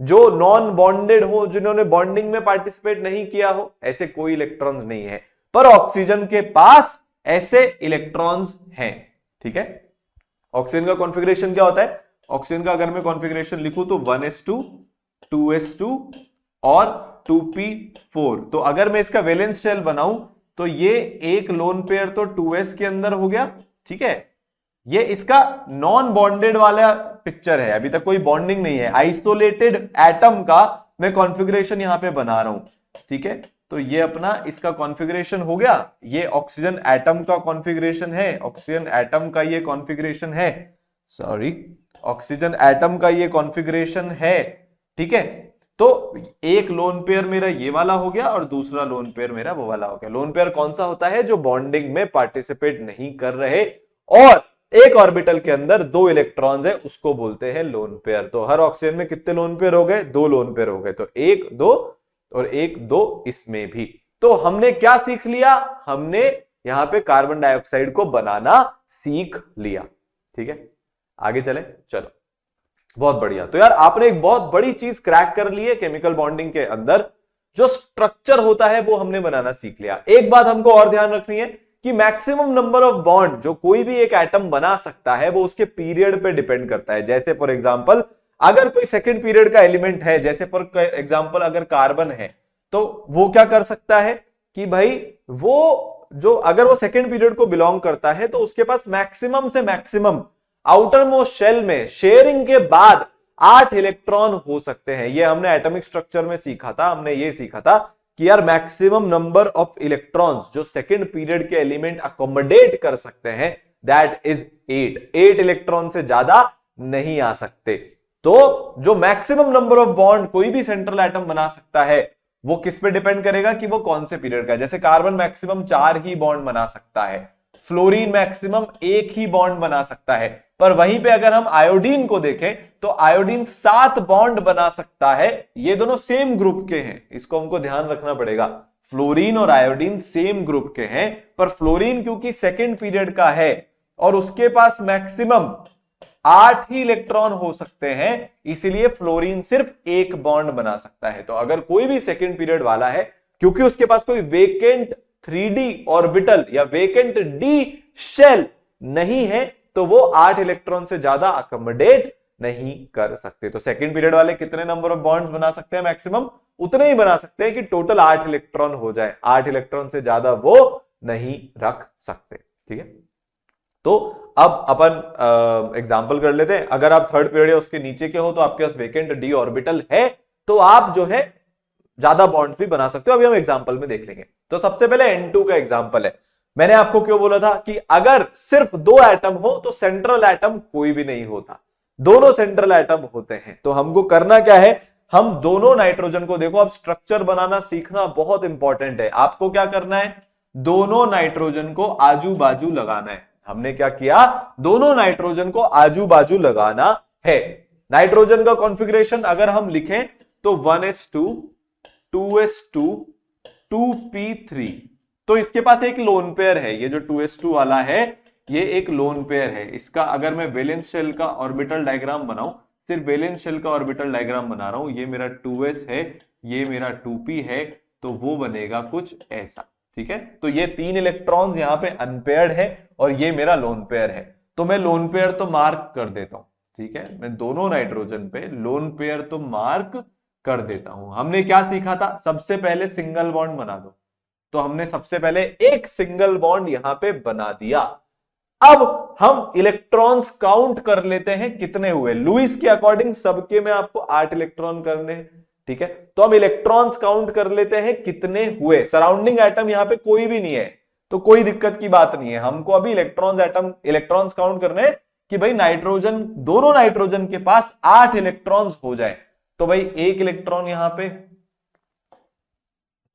जो नॉन बॉन्डेड हो, जिन्होंने बॉन्डिंग में पार्टिसिपेट नहीं किया हो? ऐसे कोई इलेक्ट्रॉन्स नहीं है। पर ऑक्सीजन के पास ऐसे इलेक्ट्रॉन्स हैं। ठीक है, ऑक्सीजन का कॉन्फ़िगरेशन क्या होता है? ऑक्सीजन का अगर मैं कॉन्फ़िगरेशन लिखूं तो 1s2 2s2 और 2p4। तो अगर मैं इसका वैलेंस शेल बनाऊं तो ये एक लोन पेयर तो 2s के अंदर हो गया, ठीक है। ये इसका नॉन बॉन्डेड वाला पिक्चर है, अभी तक कोई बॉन्डिंग नहीं है, आइसोलेटेड एटम का मैं कॉन्फ़िगरेशन यहां पे बना रहा हूं, ठीक है। तो ये अपना इसका कॉन्फ़िगरेशन हो गया, ये ऑक्सीजन एटम का कॉन्फ़िगरेशन है, ऑक्सीजन एटम का ये कॉन्फ़िगरेशन है, सॉरी ऑक्सीजन एटम का ये कॉन्फ़िगरेशन है, ठीक है। तो एक लोन पेयर मेरा ये वाला हो गया और दूसरा लोन पेयर मेरा वो वाला हो गया। लोन पेयर कौन सा होता है? जो बॉन्डिंग में पार्टिसिपेट नहीं कर रहे और एक ऑर्बिटल के अंदर 2 इलेक्ट्रॉन्स है, उसको बोलते हैं लोन पेयर। तो हर ऑक्सीजन में कितने लोन पेयर हो गए? 2 लोन पेयर हो गए। तो 1 2 और 1 2 इसमें भी। तो हमने क्या सीख लिया? हमने यहां पे कार्बन डाइऑक्साइड को बनाना सीख लिया, ठीक है। आगे चले, चलो बहुत बढ़िया। तो यार आपने एक बहुत बड़ी चीज क्रैक कर ली है केमिकल बॉन्डिंग के अंदर, जो स्ट्रक्चर होता है वो हमने बनाना सीख लिया। एक बात हमको और ध्यान रखनी है कि मैक्सिमम नंबर ऑफ बॉन्ड जो कोई भी एक एटम बना सकता है वो उसके पीरियड पे डिपेंड करता है। जैसे फॉर एग्जांपल अगर कोई सेकंड पीरियड का एलिमेंट है, जैसे फॉर एग्जांपल अगर कार्बन है, तो वो क्या कर सकता है कि भाई वो जो अगर वो सेकंड पीरियड को बिलोंग करता है तो उसके पास मैक्सिमम से मैक्सिमम आउटर मोस्ट शेल में शेयरिंग के बाद 8 इलेक्ट्रॉन हो सकते हैं। ये हमने एटॉमिक स्ट्रक्चर में सीखा था, हमने ये सीखा था कि यार मैक्सिमम नंबर ऑफ इलेक्ट्रॉन्स जो सेकंड पीरियड के एलिमेंट अकोमोडेट कर सकते हैं दैट इज 8 इलेक्ट्रॉन से ज्यादा नहीं आ सकते। तो जो मैक्सिमम नंबर ऑफ बॉन्ड कोई भी सेंट्रल एटम बना सकता है वो किस पे डिपेंड करेगा कि वो कौन से पीरियड का है। जैसे कार्बन मैक्सिमम 4 ही बॉन्ड बना सकता है, फ्लोरीन मैक्सिमम 1 ही बॉन्ड बना सकता है, पर वहीं पे अगर हम आयोडीन को देखें तो आयोडीन 7 बॉन्ड बना सकता है। ये दोनों सेम ग्रुप के हैं, इसको हमको ध्यान रखना पड़ेगा। फ्लोरीन और आयोडीन सेम ग्रुप के हैं, पर फ्लोरीन क्योंकि सेकंड पीरियड का है और उसके पास मैक्सिमम 8 ही इलेक्ट्रॉन हो सकते हैं, इसलिए फ्लोरीन सिर्फ 1 बॉन्ड बना सकता है। तो अगर कोई भी सेकंड पीरियड वाला है, क्योंकि उसके पास कोई वेकेंट 3d ऑर्बिटल या वेकेंट d शेल नहीं है, तो वो 8 इलेक्ट्रॉन से ज्यादा अकोमोडेट नहीं कर सकते। तो सेकंड पीरियड वाले कितने नंबर ऑफ बॉन्ड्स बना सकते हैं? मैक्सिमम उतने ही बना सकते हैं कि टोटल 8 इलेक्ट्रॉन हो जाए, 8 इलेक्ट्रॉन से ज्यादा वो नहीं रख सकते, ठीक है। तो अब अपन एग्जांपल कर लेते हैं। अगर आप थर्ड पीरियड या उसके नीचे के हो तो आपके पास वेकेंट डी ऑर्बिटल है, तो आप जो है ज्यादा बॉन्ड्स भी बना सकते हो। अभी हम एग्जांपल में देख लेंगे। तो सबसे पहले N2 का एग्जांपल है। मैंने आपको क्यों बोला था कि अगर सिर्फ 2 एटम हो तो सेंट्रल एटम कोई भी नहीं होता, दोनों सेंट्रल एटम होते हैं। तो हमको करना क्या है? हम दोनों नाइट्रोजन को, देखो अब स्ट्रक्चर बनाना सीखना बहुत इंपॉर्टेंट है। आपको क्या करना है? दोनों नाइट्रोजन को आजू बाजू लगाना है। हमने क्या किया? दोनों नाइट्रोजन को आजू बाजू लगाना है। नाइट्रोजन का कॉन्फ़िगरेशन अगर हम लिखें तो 1s2 2s2 2p3। तो इसके पास एक लोन पेयर है, ये जो 2s2 वाला है ये एक लोन पेयर है। इसका अगर मैं वैलेंस शेल का ऑर्बिटल डायग्राम बनाऊं, सिर्फ वैलेंस शेल का ऑर्बिटल डायग्राम बना रहा हूं, ये मेरा 2s है, ये मेरा 2p है, तो वो बनेगा कुछ ऐसा, ठीक है। तो ये 3 इलेक्ट्रॉन्स यहां पे अनपेयर्ड है और ये मेरा लोन पेयर है। तो मैं लोन पेयर तो मार्क कर देता हूं, ठीक है। मैं दोनों नाइट्रोजन पे लोन पेयर तो मार्क कर देता हूं। हमने क्या सीखा था? सबसे पहले सिंगल बॉन्ड बना दो। तो हमने सबसे पहले एक सिंगल बॉन्ड यहां पे बना दिया। अब हम इलेक्ट्रॉन्स काउंट कर लेते हैं कितने हुए। लुईस के अकॉर्डिंग सबके में आपको 8 इलेक्ट्रॉन करने हैं, ठीक है। तो हम इलेक्ट्रॉन्स काउंट कर लेते हैं कितने हुए। सराउंडिंग एटम यहां पे कोई भी नहीं है तो कोई दिक्कत की बात नहीं है। हमको अभी इलेक्ट्रॉन्स काउंट करने हैं कि भाई नाइट्रोजन, दोनों नाइट्रोजन के पास 8 इलेक्ट्रॉन्स हो जाए। तो भाई 1 इलेक्ट्रॉन यहां पे,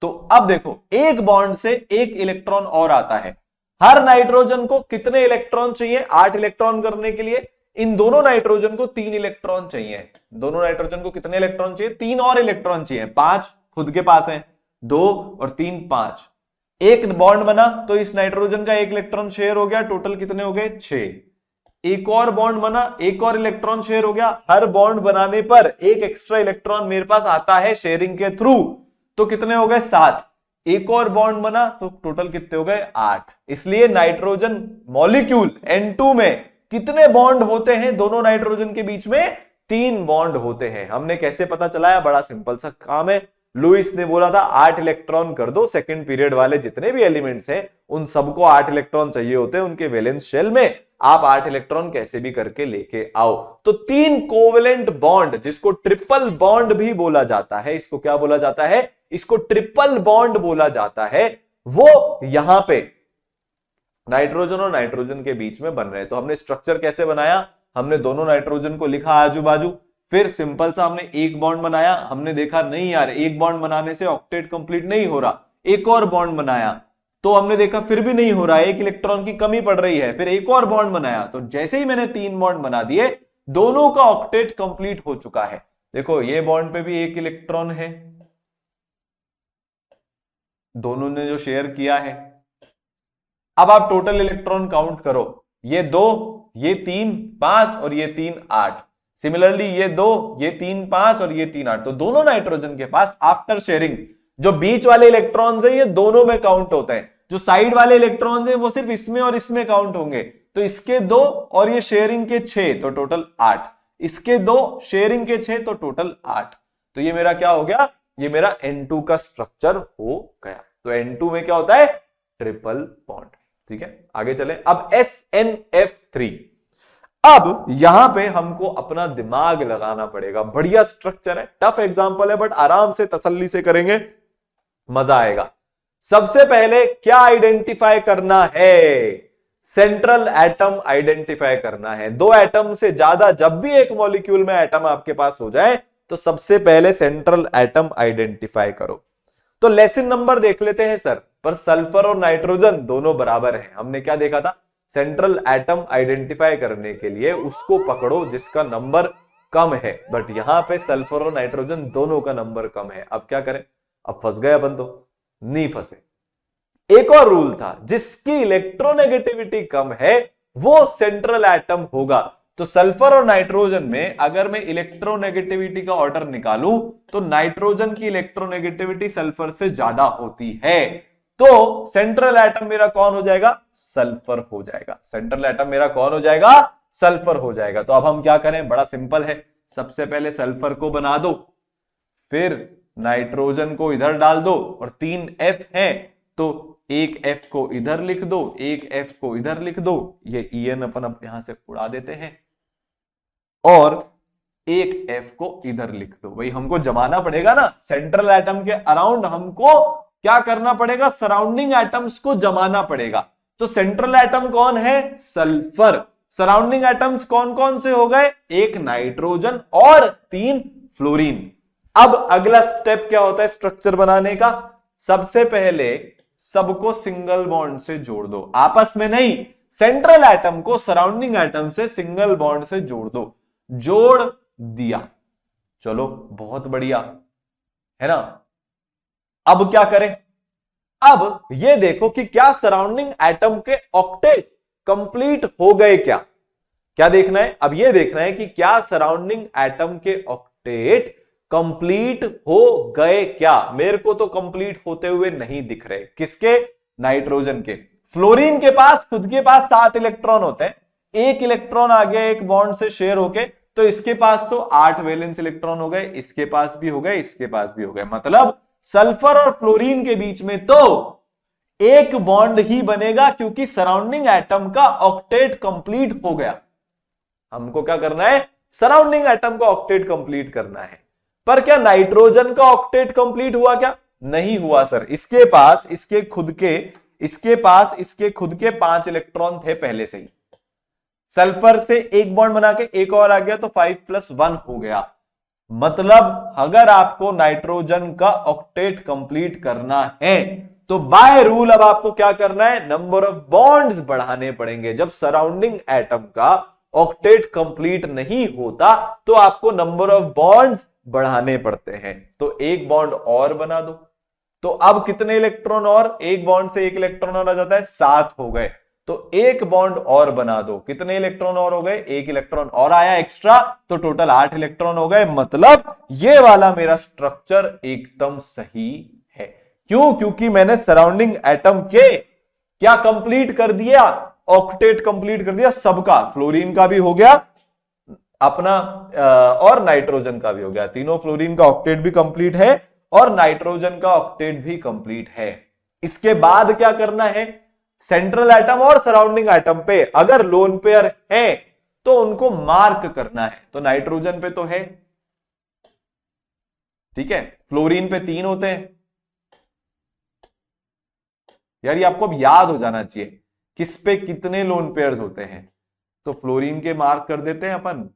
तो अब देखो एक बॉन्ड से 1 इलेक्ट्रॉन और आता है। हर नाइट्रोजन को कितने इलेक्ट्रॉन चाहिए 8 इलेक्ट्रॉन करने के लिए? इन दोनों नाइट्रोजन को 3 इलेक्ट्रॉन चाहिए। दोनों नाइट्रोजन को कितने इलेक्ट्रॉन चाहिए? 3 और इलेक्ट्रॉन चाहिए। 5 खुद के पास है, 2 और 3 5। एक बॉन्ड बना तो इस नाइट्रोजन का 1 इलेक्ट्रॉन शेयर हो गया, टोटल कितने हो गए? 6। एक और बॉन्ड बना, एक और इलेक्ट्रॉन शेयर हो गया। हर बॉन्ड बनाने पर एक एक्स्ट्रा इलेक्ट्रॉन मेरे पास आता है शेयरिंग के थ्रू, तो कितने हो गए? 7। एक और बॉन्ड बना तो टोटल कितने हो गए? 8। इसलिए नाइट्रोजन मॉलिक्यूल N2 में कितने बॉन्ड होते हैं? दोनों नाइट्रोजन के बीच में 3 बॉन्ड होते हैं। हमने कैसे पता चलाया? बड़ा सिंपल सा काम है। लुईस ने बोला था 8 इलेक्ट्रॉन कर दो, सेकंड पीरियड वाले जितने भी एलिमेंट्स हैं उन सबको 8 इलेक्ट्रॉन चाहिए होते हैं उनके वैलेंस शेल में, आप 8 इलेक्ट्रॉन कैसे भी करके लेके आओ। तो 3 कोवेलेंट बॉन्ड, जिसको ट्रिपल बॉन्ड भी बोला जाता है, इसको क्या बोला जाता है, इसको ट्रिपल बॉन्ड बोला जाता है, वो यहां पे नाइट्रोजन और नाइट्रोजन के बीच में बन रहे हैं। तो हमने स्ट्रक्चर कैसे बनाया, हमने दोनों नाइट्रोजन को लिखा आजू बाजू, फिर सिंपल सा हमने एक बॉन्ड बनाया, हमने देखा नहीं यार एक बॉन्ड बनाने से ऑक्टेट कंप्लीट नहीं हो रहा, एक और बॉन्ड बनाया तो हमने देखा फिर भी नहीं हो रहा है, एक इलेक्ट्रॉन की कमी पड़ रही है, फिर एक और बॉन्ड बनाया, तो जैसे ही मैंने 3 बॉन्ड बना दिए दोनों का ऑक्टेट कंप्लीट हो चुका है। देखो ये बॉन्ड पे भी एक इलेक्ट्रॉन है, दोनों ने जो शेयर किया है। अब आप टोटल इलेक्ट्रॉन काउंट करो, ये 2, ये 3 5 और ये 3 8, सिमिलरली ये 2, ये 3 5 और ये 3 8। तो दोनों नाइट्रोजन के पास आफ्टर शेयरिंग जो बीच वाले इलेक्ट्रॉन्स है ये दोनों में काउंट होते हैं, जो साइड वाले इलेक्ट्रॉन्स है वो सिर्फ इसमें और इसमें काउंट होंगे। तो इसके 2 और ये शेयरिंग के 6 तो टोटल 8, इसके 2 शेयरिंग के 6 तो टोटल 8। तो ये मेरा क्या हो गया, ये मेरा N2 का स्ट्रक्चर हो गया। तो N2 में क्या होता है, ट्रिपल बॉन्ड। ठीक है आगे चले। अब SNF3, अब यहां पे हमको अपना दिमाग लगाना पड़ेगा, बढ़िया स्ट्रक्चर है, टफ एग्जांपल है बट आराम से तसल्ली से करेंगे, मजा आएगा। सबसे पहले क्या आइडेंटिफाई करना है, सेंट्रल एटम आइडेंटिफाई करना है। 2 एटम से ज्यादा जब भी एक मॉलिक्यूल में एटम आपके पास हो जाए तो सबसे पहले सेंट्रल एटम आइडेंटिफाई करो। तो लेसन नंबर देख लेते हैं सर, पर सल्फर और नाइट्रोजन दोनों बराबर हैं। हमने क्या देखा था, सेंट्रल एटम आइडेंटिफाई करने के लिए उसको पकड़ो जिसका नंबर कम है, बट यहां पे सल्फर और नाइट्रोजन दोनों का नंबर कम है। अब क्या करें, अब फंस गए अपन तो, नहीं फंसे। एक और रूल था, जिसकी इलेक्ट्रोनेगेटिविटी कम है वो सेंट्रल एटम होगा। तो सल्फर और नाइट्रोजन में अगर मैं इलेक्ट्रोनेगेटिविटी का ऑर्डर निकालूं तो नाइट्रोजन की इलेक्ट्रोनेगेटिविटी सल्फर से ज्यादा होती है, तो सेंट्रल एटम मेरा कौन हो जाएगा, सल्फर हो जाएगा। सेंट्रल एटम मेरा कौन हो जाएगा, सल्फर हो जाएगा। तो अब हम क्या करें, बड़ा सिंपल है, सबसे पहले सल्फर को बना दो, फिर नाइट्रोजन को इधर डाल दो, और 3 F है तो एक F को इधर लिख दो, एक F को इधर लिख दो, ये En अपन अब यहां से उड़ा देते हैं, और एक F को इधर लिख दो। भाई हमको जमाना पड़ेगा ना, सेंट्रल एटम के अराउंड हमको क्या करना पड़ेगा, सराउंडिंग एटम्स को जमाना पड़ेगा। तो सेंट्रल एटम कौन है, सल्फर। सराउंडिंग एटम्स कौन कौन से हो गए, एक नाइट्रोजन और 3 फ्लोरीन। अब अगला स्टेप क्या होता है स्ट्रक्चर बनाने का, सबसे पहले सबको सिंगल बॉन्ड से जोड़ दो, आपस में नहीं, सेंट्रल एटम को सराउंडिंग एटम से सिंगल बॉन्ड से जोड़ दो। जोड़ दिया, चलो बहुत बढ़िया है ना। अब क्या करें, अब ये देखो कि क्या सराउंडिंग एटम के ऑक्टेट कंप्लीट हो गए, क्या क्या देखना है, अब ये देखना है कि क्या सराउंडिंग एटम के ऑक्टेट कंप्लीट हो गए क्या। मेरे को तो कंप्लीट होते हुए नहीं दिख रहे, किसके, नाइट्रोजन के। फ्लोरीन के पास खुद के पास 7 इलेक्ट्रॉन होते हैं, एक इलेक्ट्रॉन आ गया एक बॉन्ड से शेयर होके, तो इसके पास तो 8 वैलेंस इलेक्ट्रॉन हो गए, इसके पास भी हो गए, इसके पास भी हो गए। मतलब सल्फर और फ्लोरीन के बीच में तो एक बॉन्ड ही बनेगा, क्योंकि सराउंडिंग एटम का ऑक्टेट कंप्लीट हो गया। हमको क्या करना है, सराउंडिंग एटम का ऑक्टेट कंप्लीट करना है। पर क्या नाइट्रोजन का ऑक्टेट कंप्लीट हुआ, क्या नहीं हुआ सर। इसके पास इसके खुद के 5 इलेक्ट्रॉन थे पहले से ही, सल्फर से एक बॉन्ड बना के एक और आ गया तो 5+1 हो गया। मतलब अगर आपको नाइट्रोजन का ऑक्टेट कंप्लीट करना है तो बाय रूल अब आपको क्या करना है, नंबर ऑफ बॉन्ड्स बढ़ाने पड़ेंगे। जब सराउंडिंग एटम का ऑक्टेट कंप्लीट नहीं होता तो आपको नंबर ऑफ बॉन्ड्स बढ़ाने पड़ते हैं। तो एक बॉन्ड और बना दो, तो अब कितने इलेक्ट्रॉन और, एक बॉन्ड से एक इलेक्ट्रॉन और आ जाता है, 7 हो गए। तो एक बॉन्ड और बना दो, कितने इलेक्ट्रॉन और हो गए, एक इलेक्ट्रॉन और आया एक्स्ट्रा, तो टोटल 8 इलेक्ट्रॉन हो गए। मतलब ये वाला मेरा स्ट्रक्चर एकदम सही है। क्यों, क्योंकि मैंने सराउंडिंग एटम के क्या कंप्लीट कर दिया, ऑक्टेट कंप्लीट कर दिया सबका, फ्लोरीन का भी हो गया अपना और नाइट्रोजन का भी हो गया, तीनों फ्लोरीन का ऑक्टेट भी कंप्लीट है और नाइट्रोजन का ऑक्टेट भी कंप्लीट है। इसके बाद क्या करना है, सेंट्रल एटम और सराउंडिंग एटम पे अगर लोन पेयर है तो उनको मार्क करना है। तो नाइट्रोजन पे तो है, ठीक है, फ्लोरीन पे 3 होते हैं। यार ये आपको अब याद हो जाना चाहिए किस पे कितने लोन पेयर्स होते हैं। तो फ्लोरीन के मार्क कर देते हैं अपन।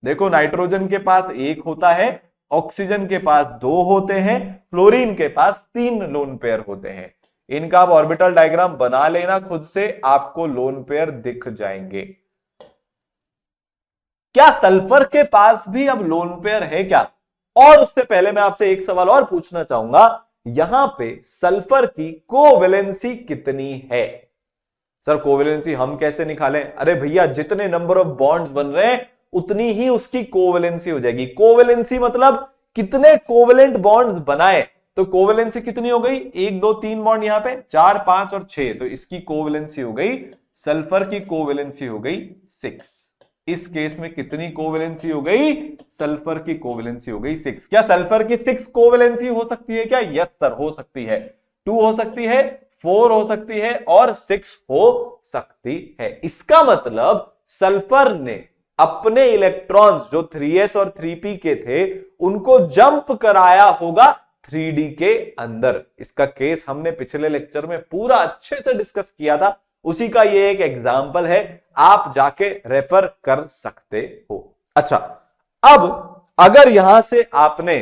देखो नाइट्रोजन के पास 1 होता है, ऑक्सीजन के पास 2 होते हैं, फ्लोरीन के पास 3 लोन पेयर होते हैं। इनका आप ऑर्बिटल डायग्राम बना लेना खुद से, आपको लोन पेयर दिख जाएंगे। क्या सल्फर के पास भी अब लोन पेयर है क्या? और उससे पहले मैं आपसे एक सवाल और पूछना चाहूंगा, यहां पे सल्फर की कोवेलेंसी कितनी है? सर कोवेलेंसी हम कैसे निकालें? अरे भैया जितने नंबर ऑफ बॉन्ड्स बन रहे हैं उतनी ही उसकी कोवेलेंसी हो जाएगी। कोवेलेंसी मतलब कितने कोवेलेंट बॉन्ड्स बनाए, तो कोवेलेंसी कितनी हो गई? 1 2 3 बॉन्ड यहां पे, 4 5 और 6, तो इसकी कोवेलेंसी हो गई, सल्फर की कोवेलेंसी हो गई 6। इस केस में कितनी कोवेलेंसी हो गई? सल्फर की कोवेलेंसी हो गई 6। क्या सल्फर की 6 कोवेलेंसी हो सकती है क्या? यस सर हो सकती है। 2 हो सकती है, 4 हो सकती है और 6 हो सकती है। इसका मतलब सल्फर ने अपने इलेक्ट्रॉन्स जो 3s और 3p के थे उनको जंप कराया होगा 3d के अंदर। इसका केस हमने पिछले लेक्चर में पूरा अच्छे से डिस्कस किया था, उसी का ये एक एग्जाम्पल है, आप जाके रेफर कर सकते हो। अच्छा, अब अगर यहां से आपने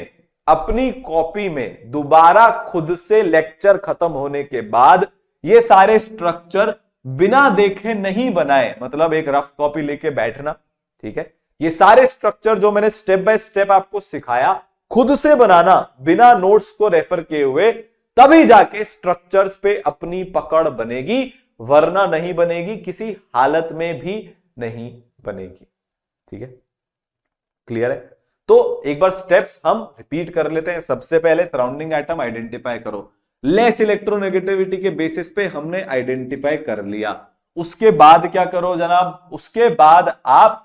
अपनी कॉपी में दोबारा खुद से लेक्चर खत्म होने के बाद ये सारे स्ट्रक्चर बिना देखे नहीं बनाए, मतलब एक रफ कॉपी लेके बैठना, ठीक है, ये सारे स्ट्रक्चर जो मैंने स्टेप बाय स्टेप आपको सिखाया खुद से बनाना बिना नोट्स को रेफर किए हुए, तभी जाके स्ट्रक्चर्स पे अपनी पकड़ बनेगी, वरना नहीं बनेगी, किसी हालत में भी नहीं बनेगी। ठीक है, क्लियर है? तो एक बार स्टेप्स हम रिपीट कर लेते हैं। सबसे पहले सराउंडिंग एटम आइडेंटिफाई करो, लेस इलेक्ट्रोनेगेटिविटी के बेसिस पे हमने आइडेंटिफाई कर लिया। उसके बाद क्या करो जनाब? उसके बाद आप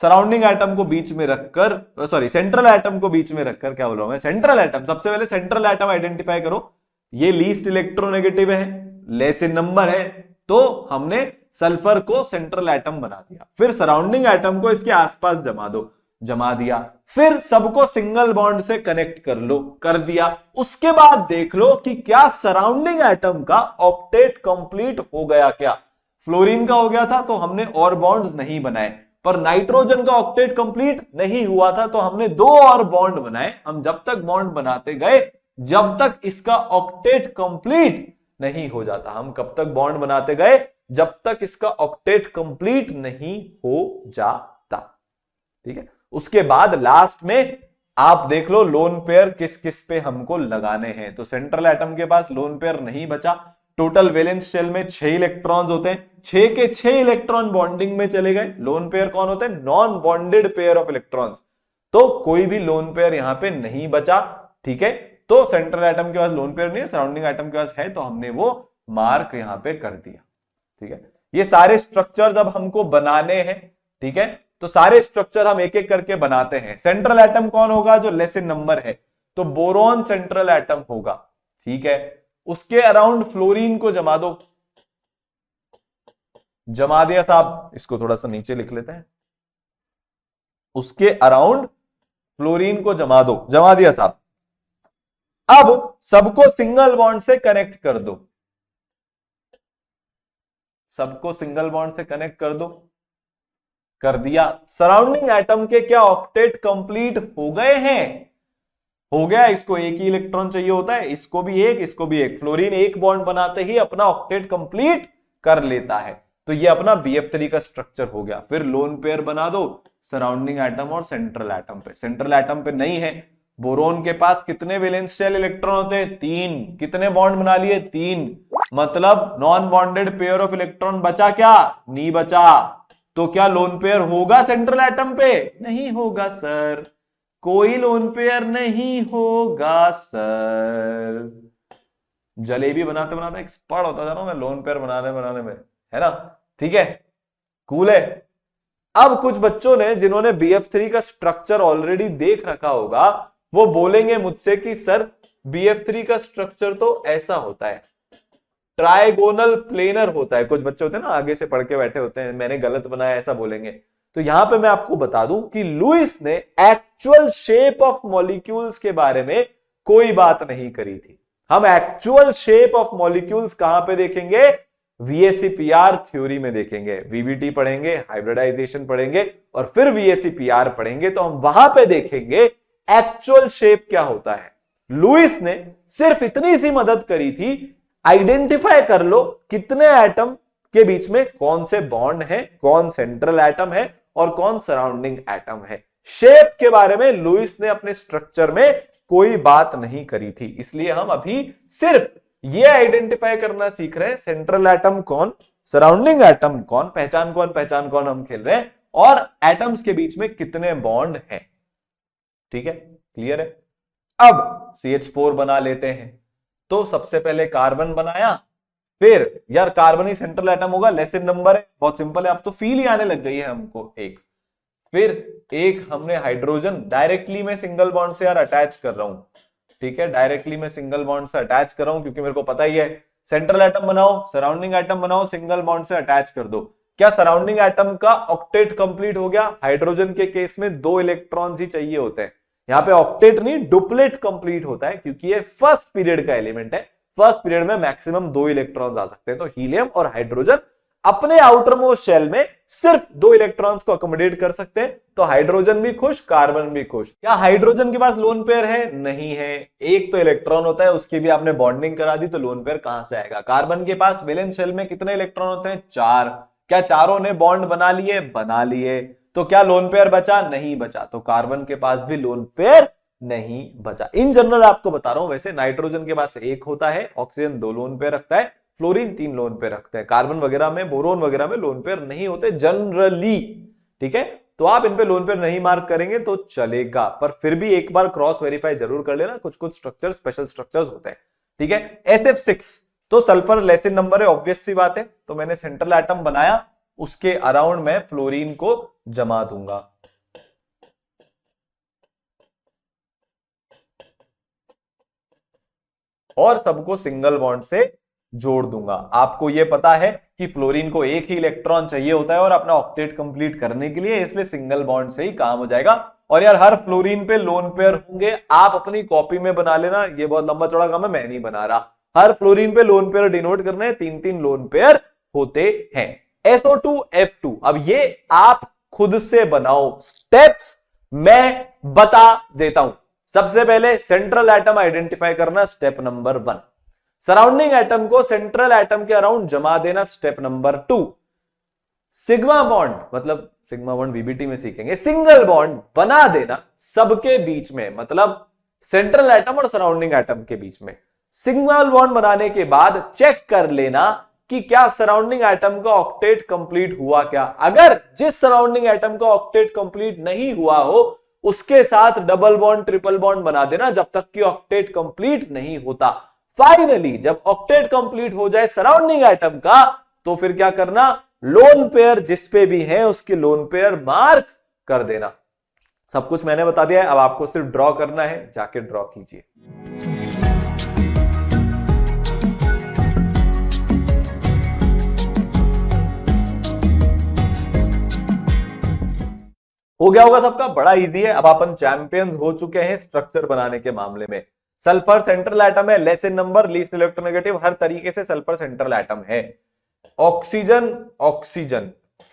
सराउंडिंग एटम को बीच में रखकर, सॉरी सेंट्रल एटम को बीच में रखकर, क्या बोल रहा हूं मैं, सेंट्रल एटम, सबसे पहले सेंट्रल एटम आइडेंटिफाई करो। ये लीस्ट इलेक्ट्रोनेगेटिव है, लेस इन नंबर है, तो हमने सल्फर को सेंट्रल एटम बना दिया। फिर सराउंडिंग एटम को इसके आसपास जमा दो, जमा दिया। फिर सबको सिंगल बॉन्ड से कनेक्ट कर लो, कर दिया। उसके बाद देख लो कि क्या सराउंडिंग एटम का ऑक्टेट कंप्लीट हो गया क्या। फ्लोरीन का हो गया था तो हमने और बॉन्ड्स नहीं बनाए, पर नाइट्रोजन का ऑक्टेट कंप्लीट नहीं हुआ था तो हमने 2 और बॉन्ड बनाए। हम जब तक बॉन्ड बनाते गए जब तक इसका ऑक्टेट कंप्लीट नहीं हो जाता। हम कब तक बॉन्ड बनाते गए? जब तक इसका ऑक्टेट कंप्लीट नहीं हो जाता। ठीक है, उसके बाद लास्ट में आप देख लो लोन पेयर किस किस पे हमको लगाने हैं। तो सेंट्रल एटम के पास लोन पेयर नहीं बचा। टोटल वैलेंस शेल में 6 इलेक्ट्रॉन्स होते हैं, 6 के 6 इलेक्ट्रॉन बॉन्डिंग में चले गए। लोन पेयर कौन होते हैं? Non bonded pair of electrons. तो कोई भी लोन पेयर यहां पे नहीं बचा। ठीक है, तो सेंट्रल एटम के पास लोन पेयर नहीं है, सराउंडिंग एटम के पास है, तो हमने वो मार्क यहां पे कर दिया। ठीक है, ये सारे स्ट्रक्चर्स अब हमको बनाने हैं। ठीक है, तो सारे स्ट्रक्चर हम एक एक करके बनाते हैं। सेंट्रल एटम कौन होगा? जो लेस इन नंबर है, तो बोरॉन सेंट्रल एटम होगा। ठीक है, उसके अराउंड फ्लोरीन को जमा दो, जमा दिया साहब। इसको थोड़ा सा नीचे लिख लेते हैं, उसके अराउंड फ्लोरीन को जमा दो, जमा दिया साहब। अब सबको सिंगल बॉन्ड से कनेक्ट कर दो, सबको सिंगल बॉन्ड से कनेक्ट कर दो, कर दिया। सराउंडिंग एटम के क्या ऑक्टेट कंप्लीट हो गए हैं? हो गया। इसको एक ही इलेक्ट्रॉन चाहिए होता है, इसको भी एक, इसको भी एक। फ्लोरीन एक बॉन्ड बनाते ही अपना ऑक्टेट कंप्लीट कर लेता है। तो ये अपना BF3 का स्ट्रक्चर हो गया। फिर लोन पेयर बना दो सराउंडिंग एटम और सेंट्रल एटम पे। सेंट्रल एटम पे नहीं है। बोरोन के पास कितने वैलेंस शेल इलेक्ट्रॉन होते हैं? 3। कितने बॉन्ड बना लिए? 3। मतलब non bonded pair of electron बचा क्या? नहीं बचा। तो क्या लोन पेयर होगा सेंट्रल एटम पे? नहीं होगा सर, कोई लोन पेयर नहीं होगा सर। जलेबी बनाते बनाते एक्सपर्ट होता था ना मैं लोन पेयर बनाने में, है ना? ठीक है, कूल है। अब कुछ बच्चों ने जिन्होंने BF3 का स्ट्रक्चर ऑलरेडी देख रखा होगा, वो बोलेंगे मुझसे कि सर BF3 का स्ट्रक्चर तो ऐसा होता है, ट्राइगोनल प्लेनर होता है। कुछ बच्चे होते हैं ना आगे से पढ़ के बैठे होते हैं, मैंने गलत बनाया ऐसा बोलेंगे। तो यहां पे मैं आपको बता दूं कि लुईस ने एक्चुअल शेप ऑफ मॉलिक्यूल्स के बारे में कोई बात नहीं करी थी। हम एक्चुअल शेप ऑफ मॉलिक्यूल्स कहां पे देखेंगे? VSEPR थ्योरी में देखेंगे। VBT पढ़ेंगे, हाइब्रिडाइजेशन पढ़ेंगे और फिर VSEPR पढ़ेंगे, तो हम वहां पे देखेंगे एक्चुअल शेप क्या होता है। लुईस ने सिर्फ इतनी सी मदद करी थी, आइडेंटिफाई कर लो कितने एटम के बीच में कौन से बॉन्ड है, कौन सेंट्रल एटम है और कौन सराउंडिंग एटम है। शेप के बारे में लुईस ने अपने स्ट्रक्चर में कोई बात नहीं करी थी। इसलिए हम अभी सिर्फ ये आइडेंटिफाई करना सीख रहे हैं, सेंट्रल एटम कौन, सराउंडिंग एटम कौन, पहचान कौन हम खेल रहे हैं, और एटम्स के बीच में कितने बॉन्ड हैं। ठीक है, क्लियर है। अब CH4 बना लेते हैं। तो सबसे पहले कार्बन बनाया, फिर यार कार्बन ही सेंट्रल एटम होगा, लेस इन नंबर है, बहुत सिंपल है, अब तो फील ही आने लग गई है हमको। एक, फिर एक हमने हाइड्रोजन डायरेक्टली मैं सिंगल बॉन्ड से यार अटैच कर रहा हूं। ठीक है, डायरेक्टली मैं सिंगल बॉन्ड से अटैच कर रहा हूं क्योंकि मेरे को पता ही है सेंट्रल एटम बनाओ, सराउंडिंग एटम बनाओ, सिंगल बॉन्ड से अटैच कर दो। क्या सराउंडिंग एटम का ऑक्टेट कंप्लीट हो गया? हाइड्रोजन के केस में 2 इलेक्ट्रॉन्स ही चाहिए होते हैं, यहां पे ऑक्टेट नहीं डुप्लेट कंप्लीट होता है क्योंकि ये फर्स्ट पीरियड का एलिमेंट है। फर्स्ट पीरियड में मैक्सिमम 2 इलेक्ट्रॉन्स आ सकते हैं। तो हीलियम और हाइड्रोजन अपने आउटर मोस्ट शेल में सिर्फ 2 इलेक्ट्रॉन्स को अकोमोडेट कर सकते हैं। तो हाइड्रोजन भी खुश, कार्बन भी खुश। क्या हाइड्रोजन के पास लोन पेयर है? नहीं है, एक तो इलेक्ट्रॉन होता है, उसकी भी आपने बॉन्डिंग करा दी, तो लोन पेयर कहां से आएगा? कार्बन के पास वैलेंस शेल में कितने इलेक्ट्रॉन होते हैं? 4। क्या चारों ने बॉन्ड बना लिए? बना लिए। तो क्या लोन पेयर बचा? नहीं बचा। तो कार्बन के पास भी लोन पेयर नहीं बचा। इन जनरल आपको बता रहा हूं, वैसे नाइट्रोजन के पास एक होता है, ऑक्सीजन 2 लोन पेयर रखता है, फ्लोरीन 3 लोन पेयर रखते हैं, कार्बन वगैरह में, बोरोन वगैरह में लोन पेयर नहीं होते जनरली। ठीक है, तो आप इन पे लोन पेयर नहीं मार्क करेंगे तो चलेगा, पर फिर भी एक बार क्रॉस वेरीफाई जरूर कर लेना, कुछ कुछ स्ट्रक्चर स्पेशल स्ट्रक्चर्स होते हैं। ठीक है, SF6 तो सल्फर लेस इन नंबर है, ऑब्वियस सी बात है। तो मैंने सेंट्रल एटम बनाया, उसके अराउंड मैं फ्लोरीन को जमा दूंगा। और सबको सिंगल बॉन्ड से जोड़ दूंगा। आपको यह पता है कि फ्लोरीन को एक ही इलेक्ट्रॉन चाहिए होता है और अपना ऑक्टेट कंप्लीट करने के लिए, इसलिए सिंगल बॉन्ड से ही काम हो जाएगा। और यार हर फ्लोरीन पे लोन पेयर होंगे, आप अपनी कॉपी में बना लेना, ये बहुत लंबा चौड़ा काम है, मैं नहीं बना रहा। हर फ्लोरीन पे लोन पेयर डिनोट करना है, 3-3 लोन पेयर होते हैं। SO2F2, अब ये आप खुद से बनाओ, स्टेप्स मैं बता देता हूं। सबसे पहले सेंट्रल एटम आइडेंटिफाई करना, स्टेप नंबर 1। सराउंडिंग एटम को सेंट्रल एटम के अराउंड जमा देना, स्टेप नंबर 2। सिग्मा बॉन्ड, मतलब सिग्मा बॉन्ड VBT में सीखेंगे, सिंगल बॉन्ड बना देना सबके बीच में, मतलब सेंट्रल एटम और सराउंडिंग एटम के बीच में। सिंगल बॉन्ड बनाने के बाद चेक कर लेना कि क्या सराउंडिंग एटम का ऑक्टेट कंप्लीट हुआ क्या। अगर जिस सराउंडिंग एटम का ऑक्टेट कंप्लीट नहीं हुआ हो, उसके साथ डबल बॉन्ड ट्रिपल बॉन्ड बना देना जब तक कि ऑक्टेट कंप्लीट नहीं होता। फाइनली जब ऑक्टेट कंप्लीट हो जाए सराउंडिंग एटम का, तो फिर क्या करना, लोन पेयर जिस पे भी है उसके लोन पेयर मार्क कर देना। सब कुछ मैंने बता दिया है, अब आपको सिर्फ ड्रॉ करना है, जाके ड्रॉ कीजिए। हो गया होगा सबका, बड़ा इजी है। अब अपन चैंपियंस हो चुके हैं स्ट्रक्चर बनाने के मामले में। सल्फर सेंट्रल एटम है, less in number, least electronegative, हर तरीके से सल्फर सेंट्रल एटम है। ऑक्सीजन ऑक्सीजन,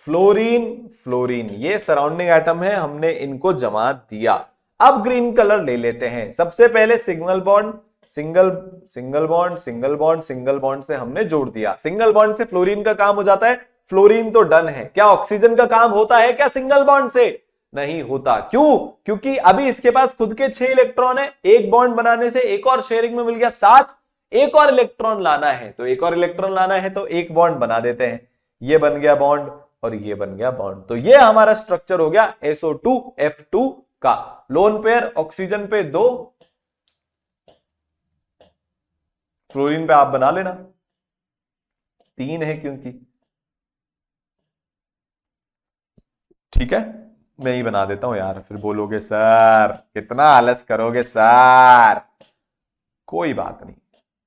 फ्लोरीन फ्लोरीन, ये सराउंडिंग एटम है, हमने इनको जमा दिया। अब ग्रीन कलर ले लेते हैं। सबसे पहले single bond, single single bond, single bond, single bond से हमने जोड़ दिया। सिंगल बॉन्ड से फ्लोरीन का काम हो जाता है, फ्लोरीन तो डन है। क्या ऑक्सीजन का काम होता है क्या सिंगल बॉन्ड से? नहीं होता। क्यों? क्योंकि अभी इसके पास खुद के 6 इलेक्ट्रॉन है, एक बॉन्ड बनाने से एक और शेयरिंग में मिल गया 7। एक और इलेक्ट्रॉन लाना है, तो एक और इलेक्ट्रॉन लाना है तो एक बॉन्ड बना देते हैं। ये बन गया बॉन्ड और ये बन गया बॉन्ड। तो ये हमारा स्ट्रक्चर हो गया SO2F2 का। लोन पेयर ऑक्सीजन पे 2, फ्लोरीन पे आप बना लेना, 3 है क्योंकि। ठीक है, मैं ही बना देता हूं यार, फिर बोलोगे सर कितना आलस करोगे सर। कोई बात नहीं,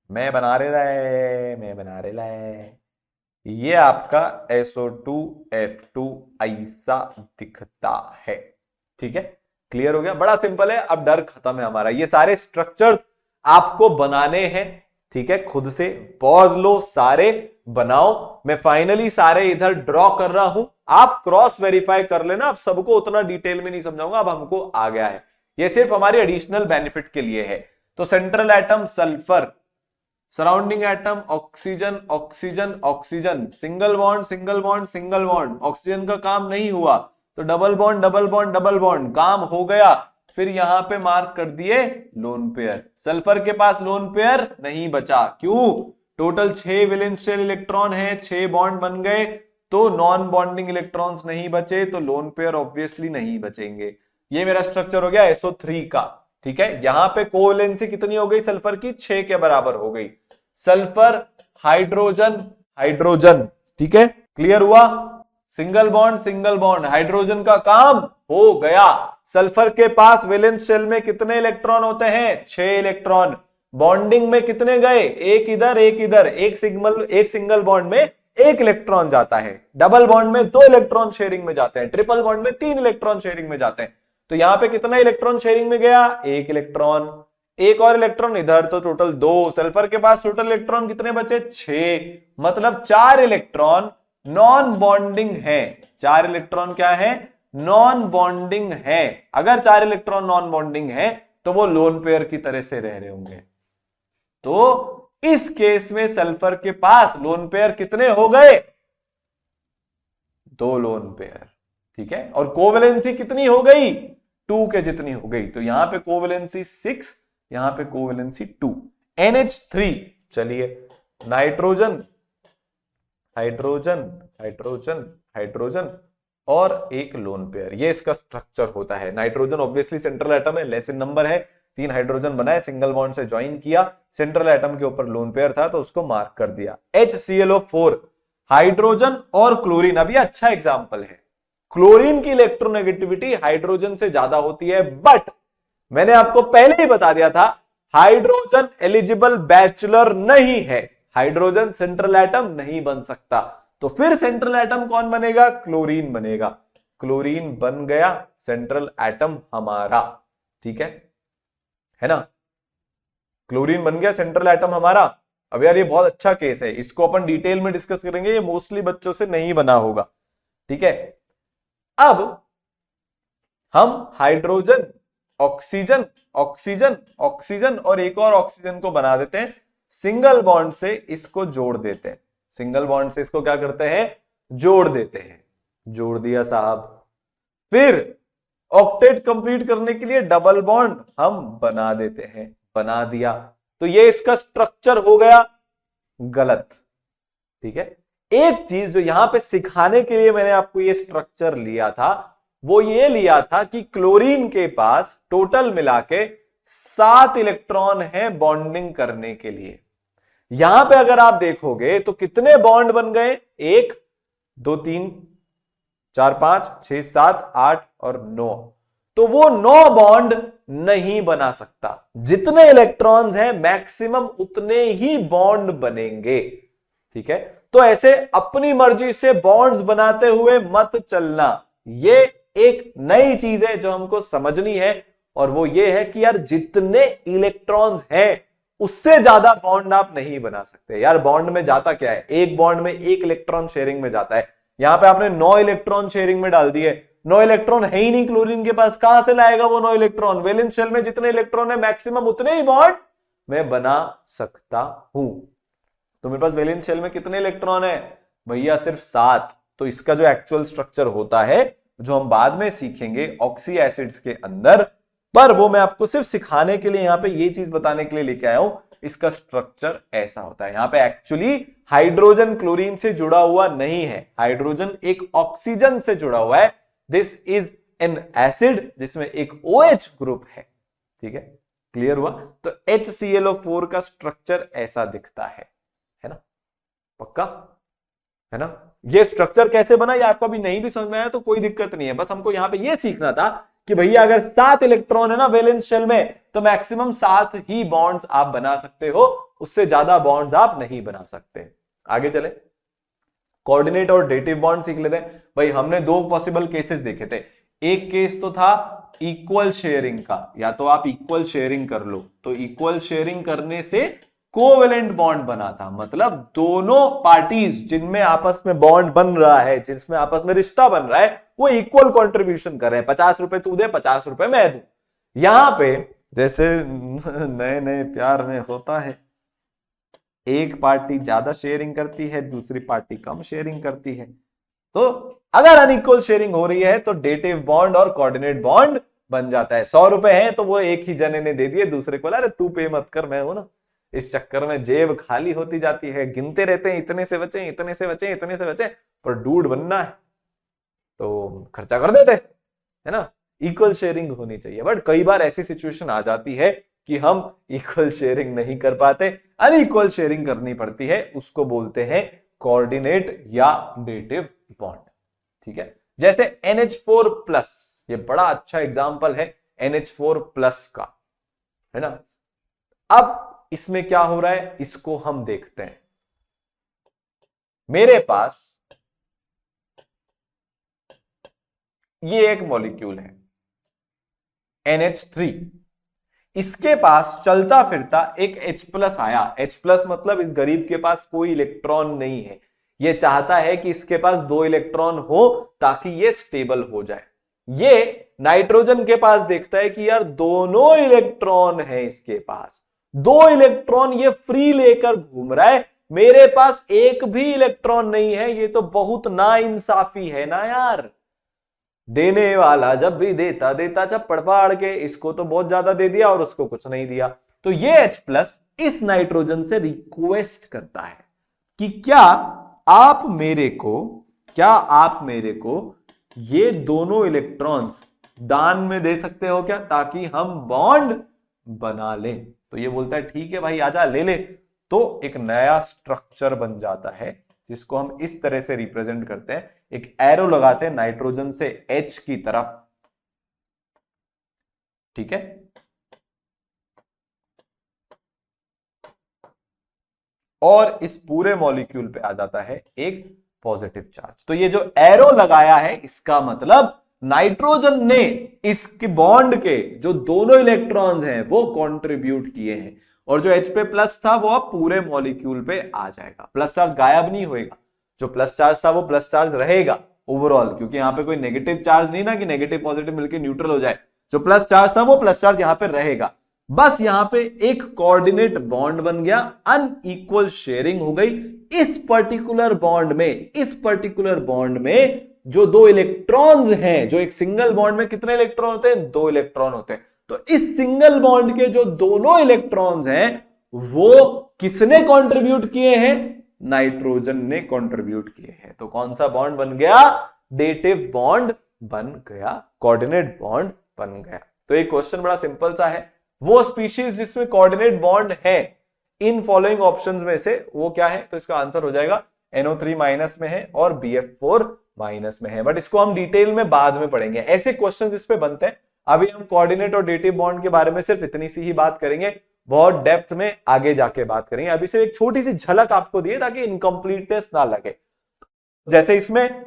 मैं बना रहे। ये आपका SO2F2 ऐसा दिखता है। ठीक है, क्लियर हो गया, बड़ा सिंपल है। अब डर खत्म है हमारा, ये सारे स्ट्रक्चर्स आपको बनाने हैं। ठीक है, खुद से पॉज लो, सारे बनाओ। मैं फाइनली सारे इधर ड्रॉ कर रहा हूं, आप क्रॉस वेरीफाई कर लेना। अब सबको उतना डिटेल में नहीं समझाऊंगा, अब हमको आ गया है, ये सिर्फ हमारे एडिशनल बेनिफिट के लिए है। तो central atom sulphur, surrounding atom oxygen oxygen oxygen, single bond single bond single bond, oxygen का काम नहीं हुआ तो double bond double bond double bond, काम हो गया। फिर यहां पे मार्क कर दिए लोन पेयर। सल्फर के पास लोन पेयर नहीं बचा, क्यों? टोटल 6 वैलेंस शेल इलेक्ट्रॉन है, 6 बॉन्ड बन गए तो नॉन बॉन्डिंग इलेक्ट्रॉन्स नहीं बचे, तो लोन पेयर ऑब्वियसली नहीं बचेंगे। ये मेरा स्ट्रक्चर हो गया SO3 का। ठीक है, यहां पे कोवैलेंसी कितनी हो गई सल्फर की? 6 के बराबर हो गई। सल्फर हाइड्रोजन हाइड्रोजन, ठीक है, क्लियर हुआ? सिंगल बॉन्ड हाइड्रोजन का काम हो गया। सल्फर के पास वैलेंस शेल में कितने इलेक्ट्रॉन होते हैं? 6 इलेक्ट्रॉन। बॉन्डिंग में कितने गए? एक इधर एक इधर, एक सिंगल बॉन्ड में 1 इलेक्ट्रॉन जाता है, डबल बॉन्ड में 2 इलेक्ट्रॉन शेयरिंग में जाते हैं, ट्रिपल बॉन्ड में 3 इलेक्ट्रॉन शेयरिंग में जाते हैं। तो यहां पे कितना इलेक्ट्रॉन शेयरिंग में गया? 1 इलेक्ट्रॉन। एक और इलेक्ट्रॉन इधर, तो टोटल 2। सल्फर के पास टोटल इलेक्ट्रॉन कितने बचे? 6, मतलब 4 इलेक्ट्रॉन नॉन बॉन्डिंग है। 4 इलेक्ट्रॉन क्या है? नॉन बॉन्डिंग है। अगर 4 इलेक्ट्रॉन नॉन बॉन्डिंग है तो वो लोन पेयर की तरह से रह रहे होंगे। तो इस केस में सल्फर के पास लोन पेयर कितने हो गए? 2 लोन पेयर। ठीक है, और कोवैलेंसी कितनी हो गई? 2 के जितनी हो गई। तो यहां पे कोवैलेंसी 6, यहां पे कोवैलेंसी 2। NH3, चलिए, नाइट्रोजन हाइड्रोजन हाइड्रोजन हाइड्रोजन और एक लोन पेयर, ये इसका स्ट्रक्चर होता है। नाइट्रोजन ऑब्वियसली सेंट्रल एटम है, लेस इन नंबर है, 3 हाइड्रोजन बनाए, सिंगल बॉन्ड से ज्वाइन किया, सेंट्रल एटम के ऊपर लोन पेयर था तो उसको मार्क कर दिया। HClO4, हाइड्रोजन और क्लोरीन। अब ये अच्छा एग्जांपल है, क्लोरीन की इलेक्ट्रोनेगेटिविटी हाइड्रोजन से ज्यादा होती है, बट मैंने आपको पहले ही बता दिया था हाइड्रोजन एलिजिबल बैचलर नहीं है, हाइड्रोजन सेंट्रल एटम नहीं बन सकता। तो फिर सेंट्रल एटम कौन बनेगा? क्लोरीन बनेगा। क्लोरीन बन गया सेंट्रल एटम हमारा। ठीक है ना? क्लोरीन बन गया सेंट्रल एटम हमारा। अब यार ये बहुत अच्छा केस है, इसको अपन डिटेल में डिस्कस करेंगे, ये मोस्टली बच्चों से नहीं बना होगा। ठीक है, अब हम हाइड्रोजन ऑक्सीजन ऑक्सीजन ऑक्सीजन और एक और ऑक्सीजन को बना देते हैं, सिंगल बॉन्ड से इसको जोड़ देते हैं। सिंगल बॉन्ड से इसको क्या करते हैं? जोड़ देते हैं। जोड़ दिया साहब। फिर ऑक्टेट कंप्लीट करने के लिए डबल बॉन्ड हम बना देते हैं, बना दिया। तो ये इसका स्ट्रक्चर हो गया गलत। ठीक है, एक चीज जो यहां पे सिखाने के लिए मैंने आपको ये स्ट्रक्चर लिया था, वो ये लिया था कि क्लोरीन के पास टोटल मिला के 7 इलेक्ट्रॉन है बॉन्डिंग करने के लिए। यहां पे अगर आप देखोगे तो कितने बॉन्ड बन गए? 1 2 3 4 5 6 7 8 और 9। तो वो 9 बॉन्ड नहीं बना सकता। जितने इलेक्ट्रॉन्स हैं मैक्सिमम उतने ही बॉन्ड बनेंगे। ठीक है, तो ऐसे अपनी मर्जी से बॉन्ड्स बनाते हुए मत चलना। ये एक नई चीज है जो हमको समझनी है, और वो ये है कि यार जितने इलेक्ट्रॉन्स हैं उससे ज्यादा बॉन्ड आप नहीं बना सकते। यार बॉन्ड में जाता क्या है? एक बॉन्ड में 1 इलेक्ट्रॉन शेयरिंग में जाता है। यहां पे आपने 9 इलेक्ट्रॉन शेयरिंग में डाल दिए, 9 इलेक्ट्रॉन है ही नहीं क्लोरीन के पास, कहां से लाएगा वो 9 इलेक्ट्रॉन? वैलेंस शेल में जितने इलेक्ट्रॉन है मैक्सिमम उतने ही बॉन्ड मैं बना सकता हूं। तो मेरे पास वैलेंस शेल में कितने इलेक्ट्रॉन है भैया? सिर्फ 7। तो इसका जो एक्चुअल स्ट्रक्चर होता है, जो हम बाद में सीखेंगे ऑक्सी एसिड्स के अंदर, पर वो मैं आपको सिर्फ सिखाने के लिए यहां पे ये चीज बताने के लिए लेके आया हूं। इसका स्ट्रक्चर ऐसा होता है। यहां पे एक्चुअली हाइड्रोजन क्लोरीन से जुड़ा हुआ नहीं है, हाइड्रोजन एक ऑक्सीजन से जुड़ा हुआ है। दिस इज एन एसिड जिसमें एक OH ग्रुप है। ठीक है, क्लियर हुआ? तो HClO4 का स्ट्रक्चर ऐसा दिखता है ना? पक्का है ना? ये स्ट्रक्चर कैसे बना, ये आपको अभी नहीं भी समझ में आया तो कोई दिक्कत नहीं है, बस हमको यहां पे ये सीखना था कि भैया अगर 7 इलेक्ट्रॉन है ना वैलेंस शेल में, तो मैक्सिमम 7 ही बॉन्ड्स आप बना सकते हो, उससे ज्यादा बॉन्ड्स आप नहीं बना सकते। आगे चले, कोऑर्डिनेट और डेटिव बॉन्ड सीख लेते हैं। भाई हमने दो पॉसिबल केसेस देखे थे, एक केस तो था इक्वल शेयरिंग का, या तो आप इक्वल शेयरिंग कर लो, तो इक्वल शेयरिंग करने से कोवेलेंट बॉन्ड बना था, मतलब दोनों पार्टीज जिनमें आपस में बॉन्ड बन रहा है, जिसमें आपस में रिश्ता बन रहा है, वो इक्वल कंट्रीब्यूशन कर रहे हैं, 50 रुपए तू दे 50 रुपए मैं दूं। यहां पे जैसे नए नए प्यार में होता है, एक पार्टी ज्यादा शेयरिंग करती है, दूसरी पार्टी कम शेयरिंग करती है, तो अगर अनइक्वल शेयरिंग हो रही है तो डेटिव बॉन्ड और कोऑर्डिनेट बॉन्ड बन जाता है। 100 रुपए है तो वो एक ही जने ने दे दिए दूसरे को, अरे तू पे मत कर, मैं हूं ना। इस चक्कर में जेब खाली होती जाती है, गिनते रहते हैं इतने से बचे इतने से बचे इतने से बचे, पर डूड बनना है तो खर्चा कर देते है ना। इक्वल शेयरिंग होनी चाहिए, बट कई बार ऐसी सिचुएशन आ जाती है कि हम इक्वल शेयरिंग नहीं कर पाते, अनइक्वल शेयरिंग करनी पड़ती है, उसको बोलते हैं कोऑर्डिनेट या डेटिव बॉन्ड। ठीक है, जैसे NH4+, ये बड़ा अच्छा एग्जांपल है NH4+ का, है ना। अब इसमें क्या हो रहा है इसको हम देखते हैं। मेरे पास ये एक मॉलिक्यूल है NH3, इसके पास चलता फिरता एक H+ आया। H+ मतलब इस गरीब के पास कोई इलेक्ट्रॉन नहीं है, ये चाहता है कि इसके पास 2 इलेक्ट्रॉन हो ताकि ये स्टेबल हो जाए। ये नाइट्रोजन के पास देखता है कि यार दोनों इलेक्ट्रॉन है इसके पास, 2 इलेक्ट्रॉन ये फ्री लेकर घूम रहा है, मेरे पास एक भी इलेक्ट्रॉन नहीं है, ये तो बहुत नाइंसाफी है ना यार। देने वाला जब भी देता देता चप्पड़ फाड़ के, इसको तो बहुत ज्यादा दे दिया और उसको कुछ नहीं दिया। तो ये H+ इस नाइट्रोजन से रिक्वेस्ट करता है कि क्या आप मेरे को ये दोनों इलेक्ट्रॉन्स दान में दे सकते हो क्या, ताकि हम बॉन्ड बना लें। तो ये बोलता है ठीक है भाई आजा ले ले। तो एक नया स्ट्रक्चर बन जाता है जिसको हम इस तरह से रिप्रेजेंट करते हैं, एक एरो लगाते हैं नाइट्रोजन से H की तरफ, ठीक है। और इस पूरे मॉलिक्यूल पे आ जाता है एक पॉजिटिव चार्ज। तो ये जो एरो लगाया है इसका मतलब नाइट्रोजन ने इसके बॉन्ड के जो दोनों इलेक्ट्रॉन्स हैं वो कंट्रीब्यूट किए हैं, और जो H पे प्लस था वो अब पूरे मॉलिक्यूल पे आ जाएगा। प्लस चार्ज गायब नहीं होएगा, जो प्लस चार्ज था वो प्लस चार्ज रहेगा ओवरऑल, क्योंकि यहां पे कोई नेगेटिव चार्ज नहीं ना कि नेगेटिव पॉजिटिव मिलकर न्यूट्रल हो जाए। जो प्लस चार्ज था वो प्लस चार्ज यहां पे रहेगा, बस यहां पे एक कोऑर्डिनेट बॉन्ड बन गया, अनइक्वल शेयरिंग हो गई। इस पर्टिकुलर बॉन्ड में जो 2 इलेक्ट्रॉन्स हैं, जो एक सिंगल बॉन्ड में कितने इलेक्ट्रॉन होते हैं, 2 इलेक्ट्रॉन होते हैं, तो इस सिंगल बॉन्ड के जो दोनों इलेक्ट्रॉन्स हैं वो किसने कंट्रीब्यूट किए हैं, नाइट्रोजन ने कंट्रीब्यूट किए हैं। तो कौन सा बॉन्ड बन गया, डेटिव बॉन्ड बन गया, कोऑर्डिनेट बॉन्ड बन गया। तो एक क्वेश्चन बड़ा सिंपल सा है, वो स्पीशीज जिसमें कोऑर्डिनेट बॉन्ड है इन फॉलोइंग ऑप्शंस में से वो क्या है, तो इसका आंसर हो जाएगा NO3- में है और BF4- में है, बट इसको हम डिटेल में बाद में पढ़ेंगे। ऐसे क्वेश्चंस इस पे बनते हैं, अभी हम कोऑर्डिनेट और डेटिव बॉन्ड के बारे में सिर्फ इतनी सी ही बात करेंगे, बहुत डेप्थ में आगे जाके बात करेंगे। अभी से एक छोटी सी झलक आपको दी ताकि इनकम्प्लीटनेस ना लगे। जैसे इसमें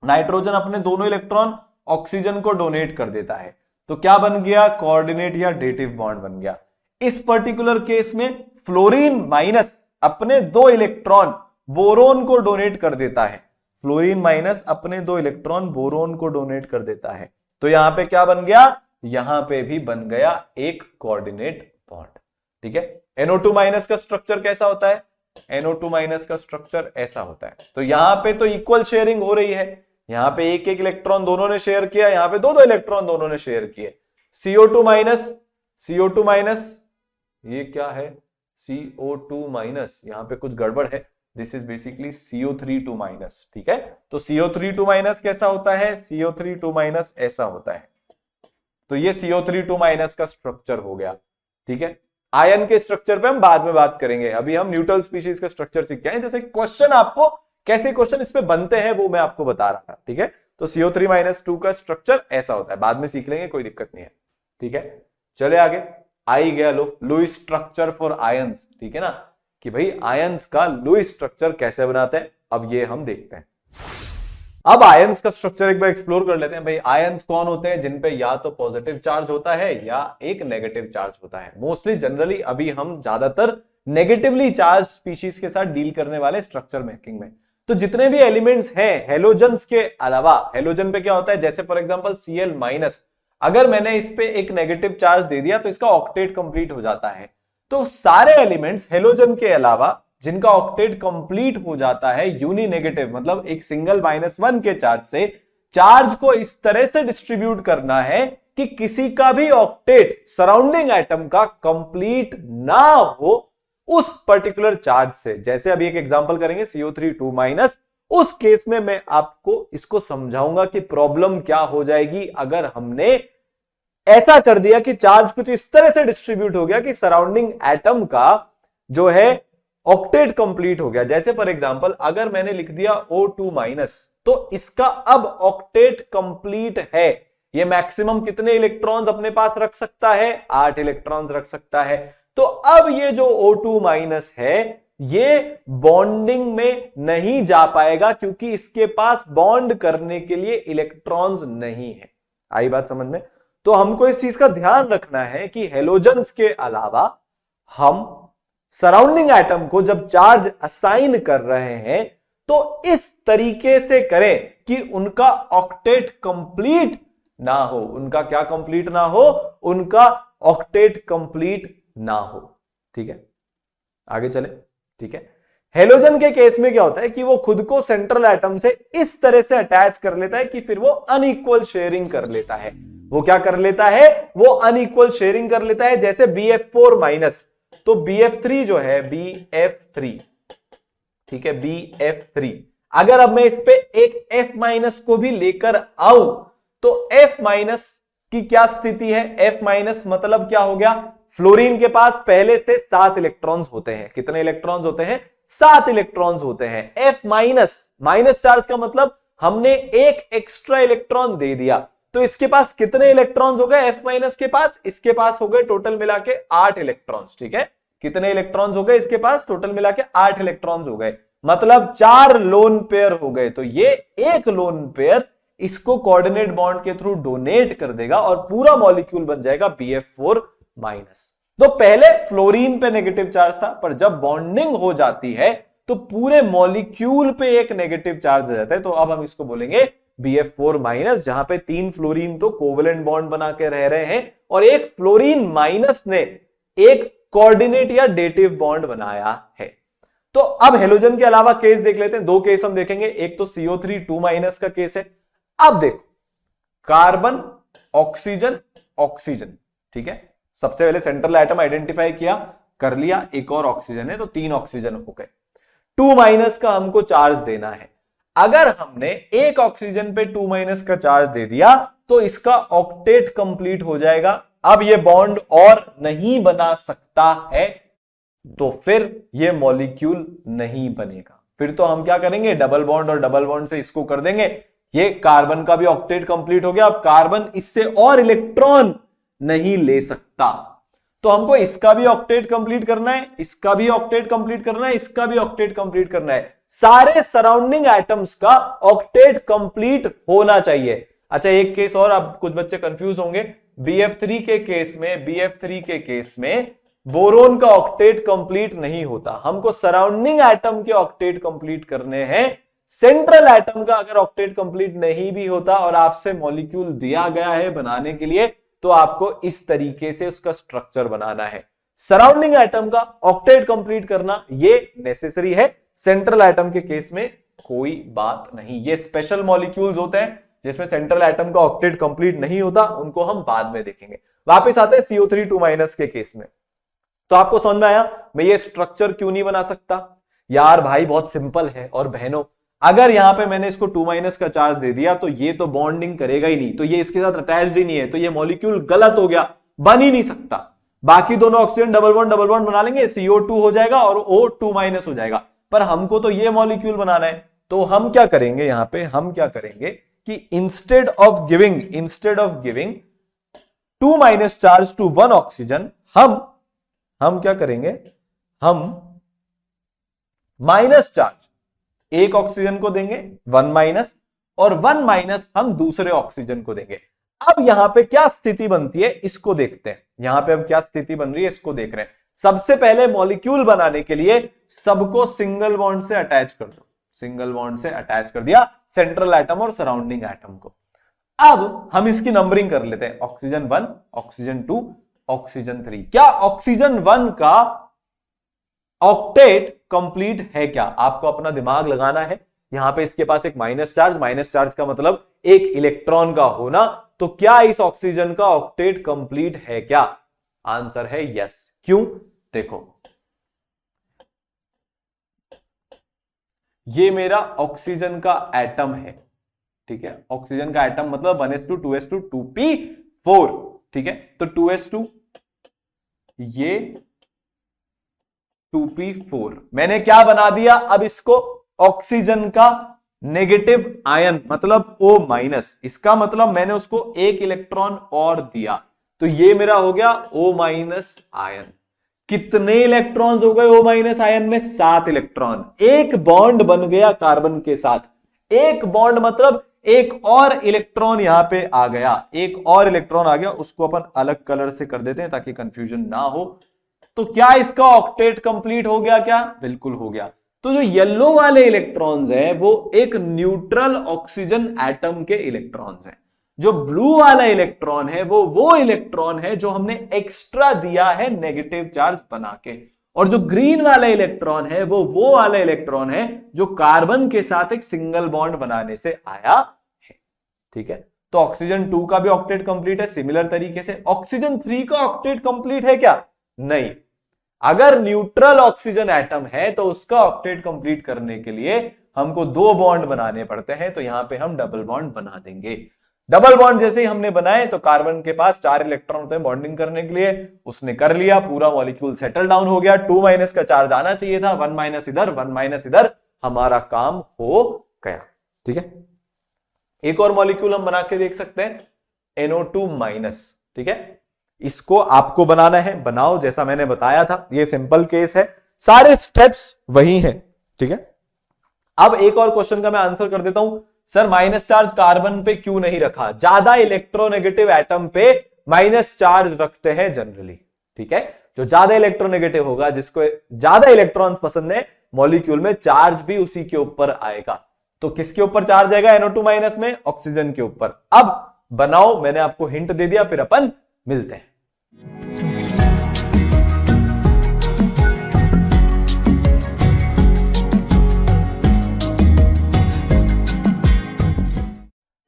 नाइट्रोजन अपने दोनों इलेक्ट्रॉन ऑक्सीजन को डोनेट कर देता है, तो क्या बन गया, कोऑर्डिनेट या डेटिव बॉन्ड बन गया। इस पर्टिकुलर केस में फ्लोरीन माइनस अपने 2 इलेक्ट्रॉन बोरोन को डोनेट कर देता है, फ्लोरीन माइनस अपने 2 इलेक्ट्रॉन बोरोन को डोनेट कर देता है, तो यहां पे क्या बन गया, यहां पे भी बन गया एक कोऑर्डिनेट बॉन्ड। ठीक है, NO2- का स्ट्रक्चर कैसा होता है, NO2- का स्ट्रक्चर ऐसा होता है। तो यहां पे तो इक्वल शेयरिंग हो रही है, यहां पे एक एक इलेक्ट्रॉन दोनों ने शेयर किया, यहां पे 2 इलेक्ट्रॉन दोनों ने शेयर किए। CO2- ये क्या है, CO2-, यहां पे कुछ गड़बड़ है, दिस इज बेसिकली CO3-, ठीक है। तो CO3-, कैसा होता है, CO3-, ऐसा होता है। तो ये CO3-, का स्ट्रक्चर हो गया। ठीक है, आयन के स्ट्रक्चर पे हम बाद में बात करेंगे, अभी हम न्यूट्रल स्पीशीज का स्ट्रक्चर सीख के आए। जैसे क्वेश्चन आपको कैसे क्वेश्चन इस पे बनते हैं वो मैं आपको बता रहा था, ठीक है। तो CO3-2 का स्ट्रक्चर ऐसा होता है, बाद में सीख लेंगे, कोई दिक्कत नहीं है, ठीक है। चले आगे, आई गया लुईस स्ट्रक्चर फॉर आयंस, ठीक है ना, कि भाई आयंस का लुईस स्ट्रक्चर कैसे बनाते हैं, अब ये हम देखते हैं। अब आयंस का स्ट्रक्चर एक बार एक्सप्लोर कर लेते हैं। भाई आयंस कौन होते हैं, जिन पे या तो पॉजिटिव चार्ज होता है या एक नेगेटिव चार्ज होता है। मोस्टली जनरली अभी हम ज्यादातर नेगेटिवली चार्ज स्पीशीज के साथ डील करने वाले स्ट्रक्चर मेकिंग में। तो जितने भी एलिमेंट्स हैं हेलोजन्स के अलावा, हेलोजन पे क्या होता है, जैसे फॉर एग्जांपल Cl-, अगर मैंने इस पे एक नेगेटिव चार्ज दे दिया तो इसका ऑक्टेट कंप्लीट हो जाता है। तो सारे एलिमेंट्स हेलोजन के अलावा जिनका ऑक्टेट कंप्लीट हो जाता है यूनी नेगेटिव, मतलब एक सिंगल -1 के चार्ज से, चार्ज को इस तरह से डिस्ट्रीब्यूट करना है कि किसी का भी ऑक्टेट सराउंडिंग एटम का कंप्लीट ना हो उस पर्टिकुलर चार्ज से। जैसे अभी एक एग्जांपल करेंगे CO3-2-, उस केस में मैं आपको इसको समझाऊंगा कि प्रॉब्लम क्या हो जाएगी अगर हमने ऐसा कर दिया कि चार्ज कुछ इस तरह से डिस्ट्रीब्यूट हो गया कि सराउंडिंग एटम का जो है ऑक्टेट कंप्लीट हो गया। जैसे फॉर एग्जांपल अगर मैंने लिख दिया O2-, तो इसका अब ऑक्टेट कंप्लीट है। ये मैक्सिमम कितने इलेक्ट्रॉन्स अपने पास रख सकता है, 8 इलेक्ट्रॉन्स रख सकता है। तो अब ये जो O2- है ये बॉन्डिंग में नहीं जा पाएगा क्योंकि इसके पास बॉन्ड करने के लिए इलेक्ट्रॉन्स नहीं है। आई बात समझ में? तो हमको इस चीज का ध्यान रखना है कि हेलोजन्स के अलावा हम सराउंडिंग एटम को जब चार्ज असाइन कर रहे हैं तो इस तरीके से करें कि उनका ऑक्टेट कंप्लीट ना हो। उनका क्या कंप्लीट ना हो, उनका ऑक्टेट कंप्लीट ना हो, ठीक है। आगे चले, ठीक है। हेलोजन के केस में क्या होता है कि वो खुद को सेंट्रल एटम से इस तरह से अटैच कर लेता है कि फिर वो अनइक्वल शेयरिंग कर लेता है। वो क्या कर लेता है, वो अनइक्वल शेयरिंग कर लेता है। जैसे BF4-, तो BF3 जो है, BF3, ठीक है, BF3, अगर अब मैं इस पे एक F- को भी लेकर आऊं तो F- की क्या स्थिति है, F- मतलब क्या हो गया, फ्लोरीन के पास पहले से 7 इलेक्ट्रॉन्स होते हैं। कितने इलेक्ट्रॉन्स होते हैं, 7 इलेक्ट्रॉन्स होते हैं। F- चार्ज का मतलब हमने एक एक्स्ट्रा इलेक्ट्रॉन दे दिया, तो इसके पास कितने इलेक्ट्रॉन्स हो गए F- के पास, इसके पास हो गए टोटल मिला के 8 इलेक्ट्रॉन्स, ठीक है। कितने इलेक्ट्रॉन्स हो गए इसके पास, टोटल मिला के 8 इलेक्ट्रॉन्स हो गए, मतलब 4 लोन पेयर हो गए। तो ये एक लोन पेयर इसको कोऑर्डिनेट बॉन्ड के थ्रू डोनेट कर देगा और पूरा मॉलिक्यूल बन जाएगा BF4-। तो पहले फ्लोरीन पे नेगेटिव चार्ज था, पर जब बॉन्डिंग हो जाती है तो पूरे मॉलिक्यूल पे एक नेगेटिव चार्ज आ जाता है। तो अब हम इसको बोलेंगे BF4-, जहां पे 3 फ्लोरीन तो कोवेलेंट बॉन्ड बना के रह रहे हैं और एक फ्लोरीन माइनस ने एक कोऑर्डिनेट या डेटिव बॉन्ड बनाया है। तो अब हेलोजन के अलावा केस देख लेते हैं। 2 केस हम देखेंगे, एक तो CO3-2- का केस है। अब देखो, कार्बन, ऑक्सीजन, ऑक्सीजन, ठीक है। सबसे पहले सेंट्रल एटम आइडेंटिफाई किया, कर लिया, एक और ऑक्सीजन है तो 3 ऑक्सीजन हो गए। 2- का हमको चार्ज देना है। अगर हमने एक ऑक्सीजन पे 2- का चार्ज दे दिया तो इसका ऑक्टेट कंप्लीट हो जाएगा। अब ये बॉन्ड और नहीं बना सकता है, तो फिर ये मॉलिक्यूल नहीं बनेगा। फिर तो हम क्या करेंगे, डबल बॉन्ड और डबल बॉन्ड से इसको कर देंगे। ये कार्बन का भी ऑक्टेट कंप्लीट हो गया, अब कार्बन इससे और इलेक्ट्रॉन नहीं ले सकता, तो हमको इसका भी ऑक्टेट कंप्लीट करना है, इसका भी ऑक्टेट कंप्लीट करना है, इसका भी ऑक्टेट कंप्लीट करना है। सारे सराउंडिंग एटम्स का ऑक्टेट कंप्लीट होना चाहिए। अच्छा, एक केस और, अब कुछ बच्चे कंफ्यूज होंगे। BF3 के केस में बोरोन का ऑक्टेट कंप्लीट नहीं होता। हमको सराउंडिंग एटम के ऑक्टेट कंप्लीट करने हैं। सेंट्रल एटम का अगर ऑक्टेट कंप्लीट नहीं भी होता और आपसे मॉलिक्यूल दिया गया है बनाने के लिए, तो आपको इस तरीके से उसका स्ट्रक्चर बनाना है। सराउंडिंग एटम का ऑक्टेट कंप्लीट करना ये नेसेसरी है। सेंट्रल एटम के केस में कोई बात नहीं। ये स्पेशल मॉलिक्यूल्स होते हैं जिसमें सेंट्रल एटम का ऑक्टेट कंप्लीट नहीं होता, उनको हम बाद में देखेंगे। वापस आते हैं CO3-2- के केस में। तो आपको समझ में आया मैं ये स्ट्रक्चर क्यों नहीं बना सकता? यार भाई बहुत सिंपल है। और बहनों, अगर यहां पे मैंने इसको 2- का चार्ज दे दिया तो ये तो बॉन्डिंग करेगा ही नहीं, तो ये इसके साथ अटैच्ड ही नहीं है, तो ये मॉलिक्यूल गलत हो गया, बन ही नहीं सकता। बाकी दोनों ऑक्सीजन डबल बॉन्ड बना लेंगे, CO2 हो जाएगा और O2- हो जाएगा, पर हमको तो ये मॉलिक्यूल बनाना है। तो हम क्या करेंगे यहां पे, हम क्या करेंगे कि instead of giving 2 minus charge to 1 oxygen, हम क्या करेंगे, हम माइनस चार्ज एक ऑक्सीजन को देंगे 1 माइनस, और 1 माइनस हम दूसरे ऑक्सीजन को देंगे। अब यहां पे क्या स्थिति बनती है इसको देखते हैं, यहां पे अब क्या स्थिति बन रही है इसको देख रहे हैं। सबसे पहले मॉलिक्यूल बनाने के लिए सबको सिंगल बॉन्ड से अटैच कर दो, सिंगल बॉन्ड से अटैच कर दिया सेंट्रल एटम और सराउंडिंग एटम को। अब हम इसकी नंबरिंग कर लेते हैं, ऑक्सीजन 1, ऑक्सीजन 2, ऑक्सीजन 3। क्या ऑक्सीजन 1 का ऑक्टेट कंप्लीट है क्या? आपको अपना दिमाग लगाना है। यहां पे इसके पास एक माइनस चार्ज का मतलब एक इलेक्ट्रॉन का होना, तो क्या इस ऑक्सीजन का ऑक्टेट कंप्लीट है क्या? आंसर है यस। क्यों? देखो, ये मेरा ऑक्सीजन का एटम है, ठीक है, ऑक्सीजन का एटम मतलब 1s2 2s2 2p4, ठीक है, तो 2s2 ये 2p4 मैंने क्या बना दिया, अब इसको ऑक्सीजन का नेगेटिव आयन मतलब O माइनस, इसका मतलब मैंने उसको एक इलेक्ट्रॉन और दिया, तो ये मेरा हो गया O माइनस आयन। कितने इलेक्ट्रॉन्स हो गए O माइनस आयन में? 7 इलेक्ट्रॉन। एक बॉन्ड बन गया कार्बन के साथ, एक बॉन्ड मतलब एक और इलेक्ट्रॉन यहां पे आ गया, एक और इलेक्ट्रॉन आ गया, उसको अपन अलग कलर से कर देते हैं ताकि कंफ्यूजन ना हो। तो क्या इसका ऑक्टेट कंप्लीट हो गया क्या? बिल्कुल हो गया। तो जो येलो वाले इलेक्ट्रॉन्स हैं वो एक न्यूट्रल ऑक्सीजन एटम के इलेक्ट्रॉन्स हैं। जो ब्लू वाला इलेक्ट्रॉन है वो इलेक्ट्रॉन है जो हमने एक्स्ट्रा दिया है नेगेटिव चार्ज बना के, और जो ग्रीन वाला इलेक्ट्रॉन है वो वाला इलेक्ट्रॉन है जो कार्बन के साथ एक सिंगल बॉन्ड बनाने से आया है, ठीक है। तो ऑक्सीजन 2 का भी ऑक्टेट कंप्लीट है। सिमिलर तरीके से ऑक्सीजन 3 का ऑक्टेट कंप्लीट है क्या? नहीं। अगर न्यूट्रल ऑक्सीजन एटम है तो उसका ऑक्टेट कंप्लीट करने के लिए हमको 2 बॉन्ड बनाने पड़ते हैं, तो यहां पे हम डबल बॉन्ड बना देंगे। डबल बॉन्ड जैसे ही हमने बनाए तो कार्बन के पास 4 इलेक्ट्रॉन होते हैं बॉन्डिंग करने के लिए, उसने कर लिया, पूरा मॉलिक्यूल सेटल डाउन हो गया। 2 माइनस का चार्ज आना चाहिए था, 1 माइनस इधर 1 माइनस इधर, हमारा काम हो गया, ठीक है। एक और मॉलिक्यूल हम बना के देख सकते हैं, NO2 माइनस, ठीक है। इसको आपको बनाना है, बनाओ जैसा मैंने बताया था, ये सिंपल केस है, सारे स्टेप्स वही हैं, ठीक है। अब एक और क्वेश्चन का मैं आंसर कर देता हूं, सर माइनस चार्ज कार्बन पे क्यों नहीं रखा? ज्यादा इलेक्ट्रोनेगेटिव एटम पे माइनस चार्ज रखते हैं जनरली, ठीक है। जो ज्यादा इलेक्ट्रोनेगेटिव होगा, जिसको ज्यादा इलेक्ट्रॉन्स पसंद है मॉलिक्यूल में, चार्ज भी उसी के ऊपर आएगा। तो किसके ऊपर चार्ज आएगा NO2 माइनस में? ऑक्सीजन के ऊपर। अब बनाओ, मैंने आपको हिंट दे दिया, फिर अपन मिलते हैं।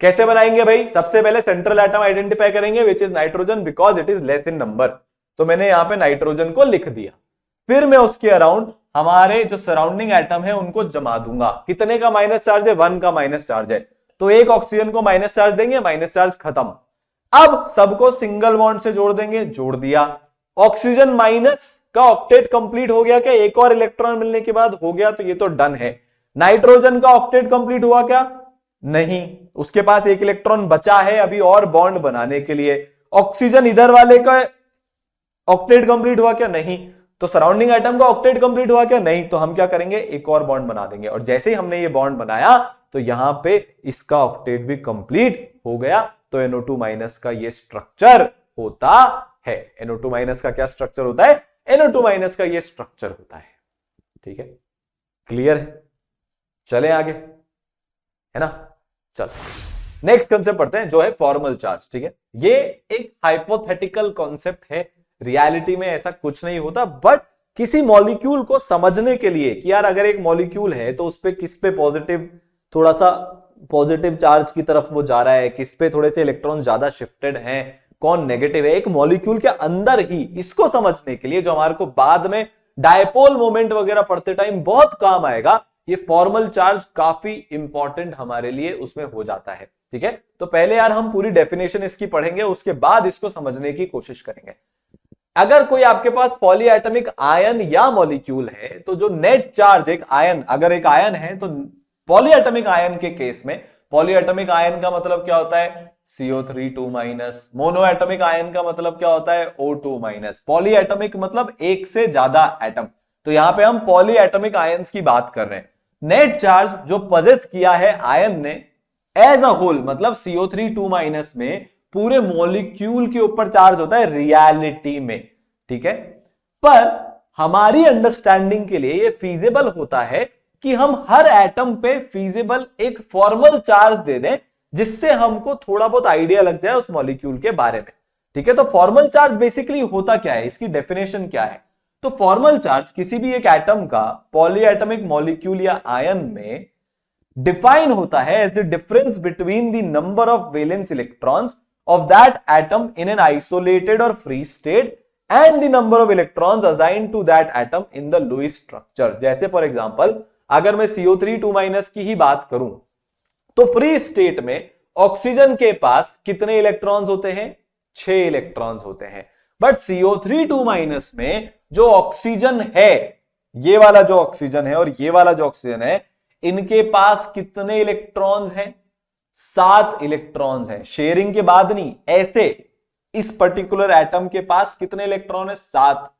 कैसे बनाएंगे भाई? सबसे पहले सेंट्रल एटम आइडेंटिफाई करेंगे which is nitrogen because it is less in number, तो मैंने यहां पे नाइट्रोजन को लिख दिया। फिर मैं उसके अराउंड हमारे जो सराउंडिंग एटम है उनको जमा दूंगा। कितने का माइनस चार्ज है? 1 का माइनस चार्ज है, तो एक ऑक्सीजन को माइनस चार्ज देंगे, माइनस चार्ज खत्म। अब सबको सिंगल बॉन्ड से जोड़ देंगे, जोड़ दिया। ऑक्सीजन माइनस का ऑक्टेट कंप्लीट हो गया क्या? एक और इलेक्ट्रॉन मिलने के बाद हो गया, तो ये तो डन है। नाइट्रोजन का ऑक्टेट कंप्लीट हुआ क्या? नहीं, उसके पास एक इलेक्ट्रॉन बचा है अभी और बॉन्ड बनाने के लिए। ऑक्सीजन इधर वाले का ऑक्टेट कंप्लीट हुआ क्या? नहीं। तो सराउंडिंग एटम का ऑक्टेट कंप्लीट हुआ क्या? नहीं। तो हम क्या करेंगे? एक और बॉन्ड बना देंगे, और जैसे ही हमने ये बॉन्ड बनाया तो यहां पे इसका ऑक्टेट भी कंप्लीट हो गया। तो NO2 माइनस का ये स्ट्रक्चर होता है। NO2 माइनस का क्या स्ट्रक्चर होता है? NO2 माइनस का ये स्ट्रक्चर होता है, ठीक है। क्लियर है? चले आगे, है ना। चलो नेक्स्ट कंसेप्ट पढ़ते हैं, जो है फॉर्मल चार्ज, ठीक है। ये एक हाइपोथेटिकल कॉन्सेप्ट है, रियलिटी में ऐसा कुछ नहीं होता, बट किसी मॉलिक्यूल को समझने के लिए कि यार अगर एक मॉलिक्यूल है तो उस पे किस पे पॉजिटिव, थोड़ा सा पॉजिटिव चार्ज की तरफ वो जा रहा है, किस पे थोड़े से इलेक्ट्रॉन ज्यादा शिफ्टेड हैं, कौन नेगेटिव है, एक मॉलिक्यूल के अंदर ही इसको समझने के लिए, जो हमारे को बाद में डायपोल मोमेंट वगैरह पढ़ते टाइम बहुत काम आएगा, ये फॉर्मल चार्ज काफी इंपॉर्टेंट हमारे लिए उसमें हो जाता है, ठीक है। तो पहले यार हम पूरी डेफिनेशन इसकी पढ़ेंगे, उसके बाद इसको समझने की कोशिश करेंगे। अगर कोई आपके पास पॉलीएटॉमिक आयन या मॉलिक्यूल है, तो जो नेट चार्ज, एक आयन, अगर एक आयन है तो पॉलीएटॉमिक आयन के केस में, पॉलीएटॉमिक आयन का मतलब क्या होता है, CO3 2-, मोनोएटॉमिक आयन का मतलब क्या होता है, O2-। पॉलीएटॉमिक मतलब एक से ज्यादा एटम, तो यहां पे हम पॉलीएटॉमिक आयंस की बात कर रहे हैं। नेट चार्ज जो पजेस किया है आयन ने एज अ होल, मतलब CO3 2- में पूरे मॉलिक्यूल के ऊपर चार्ज होता है रियलिटी में, ठीक है। पर हमारी अंडरस्टैंडिंग के लिए ये फीजिबल होता है कि हम हर एटम पे फीजिबल एक फॉर्मल चार्ज दे दें, जिससे हमको थोड़ा बहुत आइडिया लग जाए उस मॉलिक्यूल के बारे में, ठीक है। तो फॉर्मल चार्ज बेसिकली होता क्या है, इसकी डेफिनेशन क्या है। तो फॉर्मल चार्ज किसी भी एक एटम का पॉलीएटॉमिक मॉलिक्यूल या आयन में डिफाइन होता है as the difference between the number of valence electrons of that atom in an isolated or free state and the number of electrons assign to that atom in the Lewis structure. जैसे फॉर एग्जांपल अगर मैं CO3 2- की ही बात करूं, तो फ्री स्टेट में ऑक्सीजन के पास कितने इलेक्ट्रॉन्स होते हैं, 6 इलेक्ट्रॉन्स होते हैं। बट CO3 2- में जो ऑक्सीजन है, ये वाला जो ऑक्सीजन है और ये वाला जो ऑक्सीजन है, इनके पास कितने इलेक्ट्रॉन्स हैं, 7 इलेक्ट्रॉन्स हैं। शेयरिंग के बाद नहीं, ऐसे इस पर्टिकुलर एटम के पास कितने इलेक्ट्रॉन है, 7।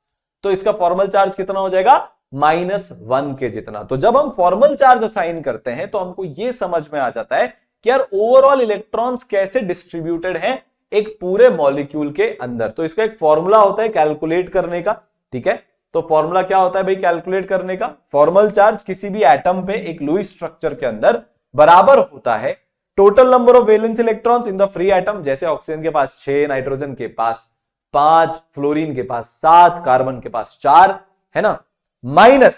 तो इसका फॉर्मल चार्ज कितना हो जाएगा, -1 के जितना। तो जब हम फॉर्मल चार्ज असाइन करते हैं तो हमको यह समझ में आ जाता है कि यार ओवरऑल इलेक्ट्रॉन्स कैसे डिस्ट्रीब्यूटेड हैं एक पूरे मॉलिक्यूल के अंदर। तो इसका एक फॉर्मूला होता है कैलकुलेट करने का, ठीक है। तो फॉर्मूला क्या होता है भाई कैलकुलेट करने का, फॉर्मल चार्ज किसी भी एटम पे एक लुईस स्ट्रक्चर के अंदर बराबर होता है total number of valence electrons in the free atom. जैसे ऑक्सीजन के पास 6, नाइट्रोजन के पास 5, फ्लोरीन के पास 7, कार्बन के पास 4, है ना, minus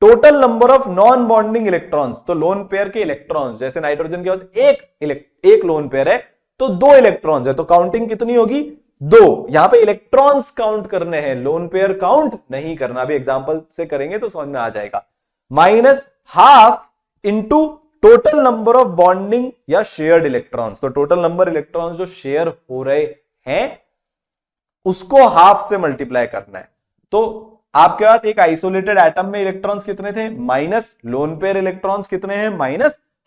total number of non bonding electrons. तो लोन पेयर के इलेक्ट्रॉन्स, जैसे नाइट्रोजन के पास एक लोन पेयर है तो 2 इलेक्ट्रॉन्स है, तो काउंटिंग कितनी होगी, 2। यहां पे इलेक्ट्रॉन्स काउंट करने हैं, लोन पेयर काउंट नहीं करना। अभी एग्जांपल से करेंगे तो समझ में आ जाएगा। -½ into total number of bonding या शेयर्ड इलेक्ट्रॉन्स। तो टोटल नंबर इलेक्ट्रॉन्स जो शेयर हो रहे हैं उसको हाफ से मल्टीप्लाई करना है। तो आपके पास एक आइसोलेटेड एटम में इलेक्ट्रॉन्स कितने थे, माइनस, लोन पेयर इलेक्ट्रॉन्स कितने हैं,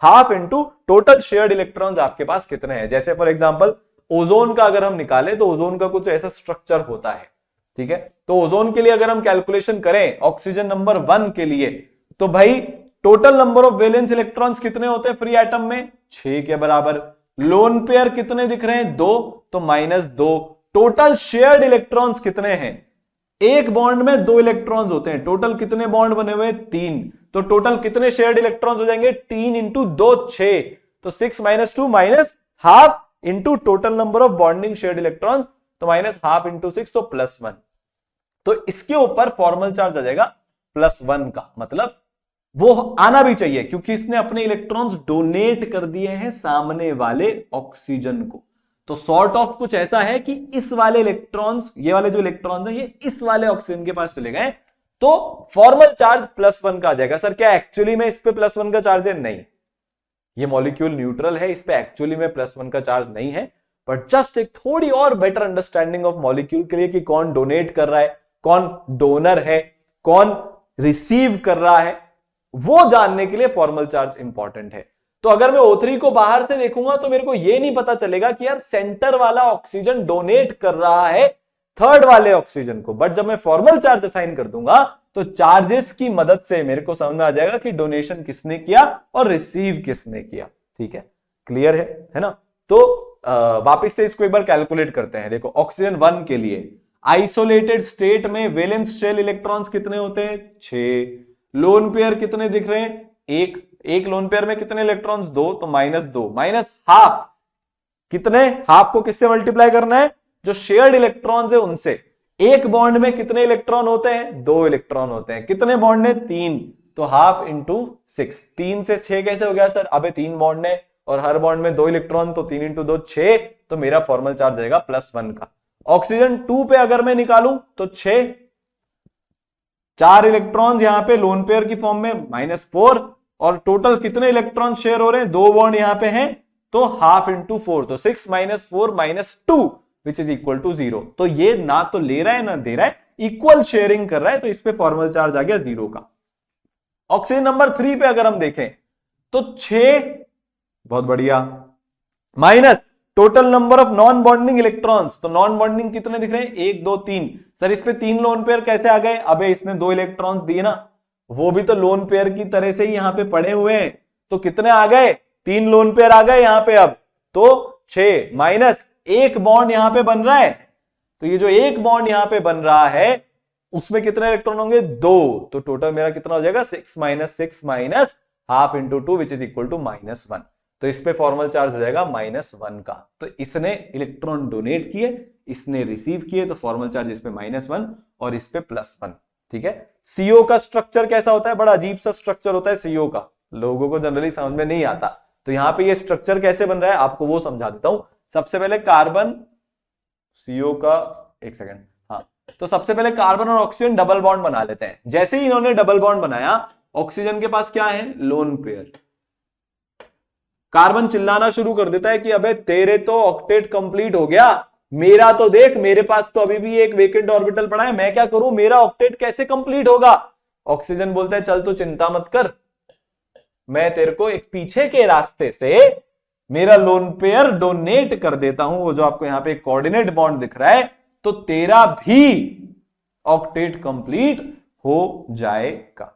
-½ इंटू टोटल शेयर्ड इलेक्ट्रॉन्स आपके पास कितने हैं। जैसे फॉर एग्जांपल ओजोन का अगर हम निकालें तो ओजोन का कुछ ऐसा स्ट्रक्चर होता है, ठीक है। तो ओजोन के लिए अगर हम कैलकुलेशन करें ऑक्सीजन नंबर 1 के लिए, तो भाई total number of valence electrons कितने होते हैं फ्री एटम में, 6 के बराबर। लोन पेयर कितने दिख रहे हैं, 2, तो -2। टोटल शेयर्ड इलेक्ट्रॉन्स कितने हैं, एक बॉन्ड में 2 इलेक्ट्रॉन्स होते हैं, टोटल कितने बॉन्ड बने हुए, 3। तो टोटल कितने शेयर्ड इलेक्ट्रॉन्स हो जाएंगे, 3 इंटू 2 6, तो 6 - 2 -½ into total number of bonding shared electrons, तो -½ इंटू 6, तो +1। तो इसके ऊपर फॉर्मल चार्ज आ जाएगा +1 का, मतलब वो आना भी चाहिए क्योंकि इसने अपने इलेक्ट्रॉन्स डोनेट कर दिए हैं सामने वाले ऑक्सीजन को। तो सॉर्ट ऑफ कुछ ऐसा है कि इस वाले इलेक्ट्रॉन्स, ये वाले जो इलेक्ट्रॉन्स हैं ये इस वाले ऑक्सीजन के पास चले गए, तो फॉर्मल चार्ज +1 का आ जाएगा। सर क्या एक्चुअली में इस पे +1 का चार्ज है, नहीं, ये मॉलिक्यूल न्यूट्रल है, इस पे एक्चुअली में +1 का चार्ज नहीं है। बट जस्ट एक थोड़ी और बेटर अंडरस्टैंडिंग ऑफ मॉलिक्यूल के लिए कि कौन डोनेट कर रहा है, कौन डोनर है, कौन रिसीव कर रहा है, वो जानने के लिए फॉर्मल चार्ज इंपॉर्टेंट है। तो अगर मैं O3 को बाहर से देखूंगा तो मेरे को यह नहीं पता चलेगा कि यार सेंटर वाला ऑक्सीजन डोनेट कर रहा है थर्ड वाले ऑक्सीजन को। बट जब मैं फॉर्मल चार्ज असाइन कर दूंगा तो चार्जेस की मदद से मेरे को समझ में आ जाएगा कि डोनेशन किसने किया और रिसीव किसने किया। ठीक है, क्लियर है ना। तो वापस से इसको एक बार कैलकुलेट करते हैं। देखो ऑक्सीजन 1 के लिए आइसोलेटेड स्टेट में वैलेंस शेल इलेक्ट्रॉन्स कितने होते हैं, 6। लोन पेयर कितने दिख रहे हैं, एक लोन पेयर में कितने इलेक्ट्रॉन्स, 2, तो -2 -½ कितने, हाफ को किससे मल्टीप्लाई करना है, जो शेयर्ड इलेक्ट्रॉन्स है उनसे। एक बॉन्ड में कितने इलेक्ट्रॉन होते हैं, 2 इलेक्ट्रॉन होते हैं। कितने बॉन्ड है, 3, तो ½ इंटू 6। 3 से 6 कैसे हो गया सर, अबे 3 बॉन्ड है और हर बॉन्ड में 2 इलेक्ट्रॉन, तो 3 इंटू 2 6, तो मेरा फॉर्मल चार्ज आएगा +1 का। ऑक्सीजन 2 पे अगर मैं निकालूं तो 6, 4 इलेक्ट्रॉन्स यहां पे लोन पेयर की फॉर्म में -4, और टोटल कितने इलेक्ट्रॉन शेयर हो रहे हैं, 2 बॉन्ड यहां पे हैं, तो ½ इंटू 4, तो 6 - 4 - 2 विच इज इक्वल टू 0। तो ये ना तो ले रहा है ना दे रहा है, इक्वल शेयरिंग कर रहा है, तो इस पे फॉर्मल चार्ज आ गया 0 का। ऑक्सीजन नंबर 3 पे अगर हम देखें तो 6, बहुत बढ़िया, minus total number of non bonding electrons, तो नॉन बॉन्डिंग कितने दिख रहे हैं, 1 2 3। सर इस पे 3 लोन पेयर कैसे आ गए, अबे इसने 2 इलेक्ट्रॉन्स दिए ना, वो भी तो लोन पेयर की तरह से ही यहां पे पड़े हुए हैं, तो कितने आ गए, 3 लोन पेयर आ गए यहां पे। अब तो 6 माइनस एक बॉन्ड यहां पे बन रहा है, तो ये जो एक बॉन्ड यहां पे बन रहा है उसमें कितने इलेक्ट्रॉन होंगे, 2, तो टोटल मेरा कितना हो जाएगा, 6 minus half into 2 which is equal to -1। तो इस पे फॉर्मल चार्ज हो जाएगा -1 का। तो इसने इलेक्ट्रॉन डोनेट किए, इसने रिसीव किए, तो फॉर्मल चार्ज इस पे -1 और इस पे +1। ठीक है। सीओ का स्ट्रक्चर कैसा होता है, बड़ा अजीब सा स्ट्रक्चर होता है सीओ का, लोगों को जनरली समझ में नहीं आता। तो यहां पे ये स्ट्रक्चर कैसे बन रहा है आपको वो समझा देता हूं। सबसे पहले कार्बन, सीओ का, एक सेकेंड, हाँ, तो सबसे पहले कार्बन और ऑक्सीजन डबल बॉन्ड बना लेते हैं। जैसे ही इन्होंने डबल बॉन्ड बनाया, ऑक्सीजन के पास क्या है, लोन पेयर। कार्बन चिल्लाना शुरू कर देता है कि अबे तेरे तो ऑक्टेट कंप्लीट हो गया, मेरा तो देख, मेरे पास तो अभी भी एक वेकेंट ऑर्बिटल पड़ा है, मैं क्या करूं, मेरा ऑक्टेट कैसे कंप्लीट होगा। ऑक्सीजन बोलता है चल तू चिंता मत कर, मैं तेरे को एक पीछे के रास्ते से मेरा लोन पेयर डोनेट कर देता हूं, वो जो आपको यहां पे कोऑर्डिनेट बॉन्ड दिख रहा है, तो तेरा भी ऑक्टेट कंप्लीट हो जाएगा।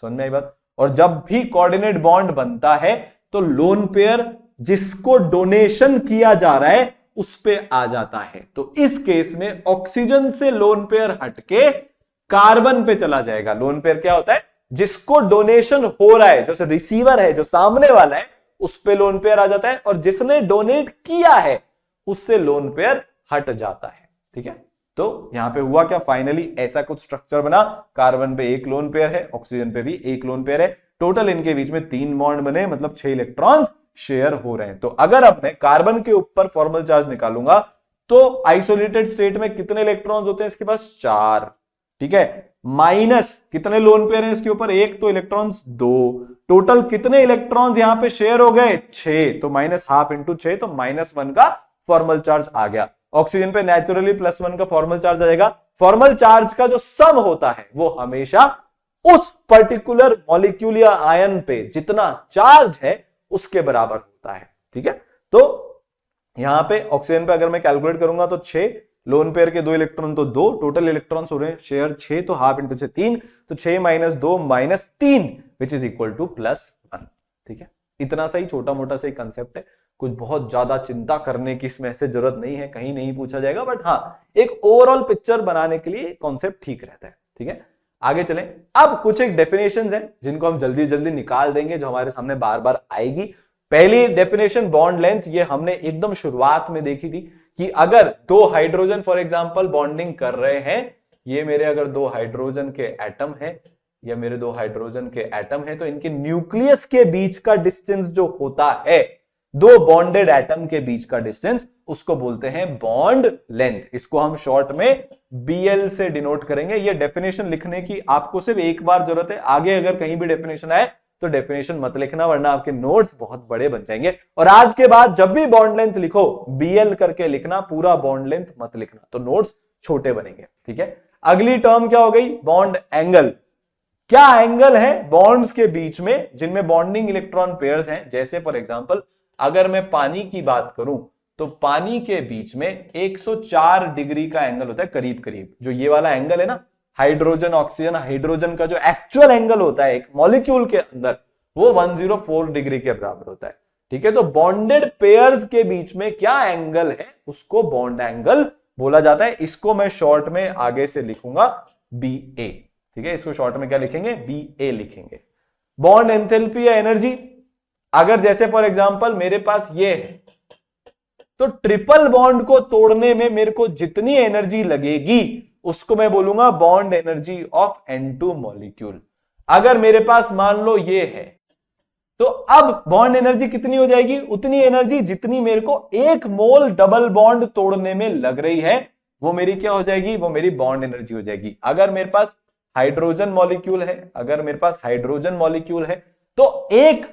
समझ में आई बात। और जब भी कोऑर्डिनेट बॉन्ड बनता है तो लोन पेयर जिसको डोनेशन किया जा रहा है उस पे आ जाता है। तो इस केस में ऑक्सीजन से लोन पेयर हटके कार्बन पे चला जाएगा। लोन पेयर क्या होता है, जिसको डोनेशन हो रहा है, जो रिसीवर है, जो सामने वाला है, उस पे लोन पेयर आ जाता है, और जिसने डोनेट किया है उससे लोन पेयर हट जाता है। ठीक है। तो यहां पे हुआ क्या, फाइनली ऐसा कुछ स्ट्रक्चर बना, कार्बन पे एक लोन पेयर है, ऑक्सीजन पे भी एक लोन पेयर है, टोटल इनके बीच में 3 बॉन्ड बने, मतलब 6 इलेक्ट्रॉन्स शेयर हो रहे हैं। तो अगर अब मैं कार्बन के ऊपर फॉर्मल चार्ज निकालूंगा तो आइसोलेटेड स्टेट में कितने इलेक्ट्रॉन्स होते हैं, इसके पास 4। ठीक है। माइनस कितने लोन पेयर हैं इसके ऊपर, 1, तो इलेक्ट्रॉन्स 2, टोटल कितने इलेक्ट्रॉन्स यहां पे शेयर हो गए, 6, तो माइनस हाफ इंटू 6, तो -1 का फॉर्मल चार्ज आ गया। ऑक्सीजन पे नेचुरली +1 का फॉर्मल चार्ज आ जाएगा। फॉर्मल चार्ज का जो सम होता है वो हमेशा उस पर्टिकुलर मॉलिक्यूल या आयन पे जितना चार्ज है उसके बराबर होता है। ठीक है। तो यहां पे ऑक्सीजन पे अगर मैं कैलकुलेट करूंगा तो 6, लोन पेयर के 2 इलेक्ट्रॉन तो 2, टोटल इलेक्ट्रॉन्स हो रहे हैं शेयर 6, तो हाफ इंटू 6 3, तो 6 - 2 -3 विच इज इक्वल टू +1। ठीक है। इतना सा ही छोटा मोटा सा ही कंसेप्ट है, कुछ बहुत ज्यादा चिंता करने की इसमें ऐसे जरूरत नहीं है, कहीं नहीं पूछा जाएगा, बट हाँ एक ओवरऑल पिक्चर बनाने के लिए कॉन्सेप्ट ठीक रहता है। ठीक है। आगे चलें। अब कुछ एक डेफिनेशंस हैं जिनको हम जल्दी जल्दी निकाल देंगे, जो हमारे सामने बार बार आएगी। पहली डेफिनेशन बॉन्ड लेंथ, ये हमने एकदम शुरुआत में देखी थी कि अगर 2 हाइड्रोजन फॉर एग्जांपल बॉन्डिंग कर रहे हैं, ये मेरे अगर 2 हाइड्रोजन के एटम है, या मेरे 2 हाइड्रोजन के एटम है, तो इनके न्यूक्लियस के बीच का डिस्टेंस जो होता है, 2 बॉन्डेड एटम के बीच का डिस्टेंस, उसको बोलते हैं बॉन्ड लेंथ। इसको हम शॉर्ट में BL से डिनोट करेंगे। ये डेफिनेशन लिखने की आपको सिर्फ एक बार जरूरत है, आगे अगर कहीं भी डेफिनेशन आए तो डेफिनेशन मत लिखना, वरना आपके नोट्स बहुत बड़े बन जाएंगे। और आज के बाद जब भी बॉन्ड लेंथ लिखो BL करके लिखना, पूरा बॉन्ड लेंथ मत लिखना, तो नोट्स छोटे बनेंगे। ठीक है। अगली टर्म क्या हो गई, बॉन्ड एंगल। क्या एंगल है बॉन्ड्स के बीच में जिनमें बॉन्डिंग इलेक्ट्रॉन पेयर्स हैं। जैसे फॉर एग्जांपल अगर मैं पानी की बात करूं तो पानी के बीच में 104 डिग्री का एंगल होता है करीब करीब। जो ये वाला एंगल है ना, हाइड्रोजन ऑक्सीजन हाइड्रोजन का जो एक्चुअल एंगल होता है एक मॉलिक्यूल के अंदर, वो 104 डिग्री के बराबर होता है। ठीक है। तो बॉन्डेड पेयर्स के बीच में क्या एंगल है उसको बॉन्ड एंगल बोला जाता है। इसको मैं शॉर्ट में आगे से लिखूंगा BA। ठीक है। इसको शॉर्ट में क्या लिखेंगे, BA लिखेंगे। बॉन्ड एंथैल्पी या एनर्जी, अगर जैसे फॉर एग्जांपल मेरे पास ये है, तो ट्रिपल बॉन्ड को तोड़ने में मेरे को जितनी एनर्जी लगेगी उसको मैं बोलूंगा bond energy of N2 molecule. अगर मेरे पास मान लो ये है, तो अब बॉन्ड एनर्जी कितनी हो जाएगी, उतनी एनर्जी जितनी मेरे को 1 मोल डबल बॉन्ड तोड़ने में लग रही है, वो मेरी क्या हो जाएगी, वो मेरी बॉन्ड एनर्जी हो जाएगी। अगर मेरे पास हाइड्रोजन मॉलिक्यूल है, अगर मेरे पास हाइड्रोजन मॉलिक्यूल है, तो 1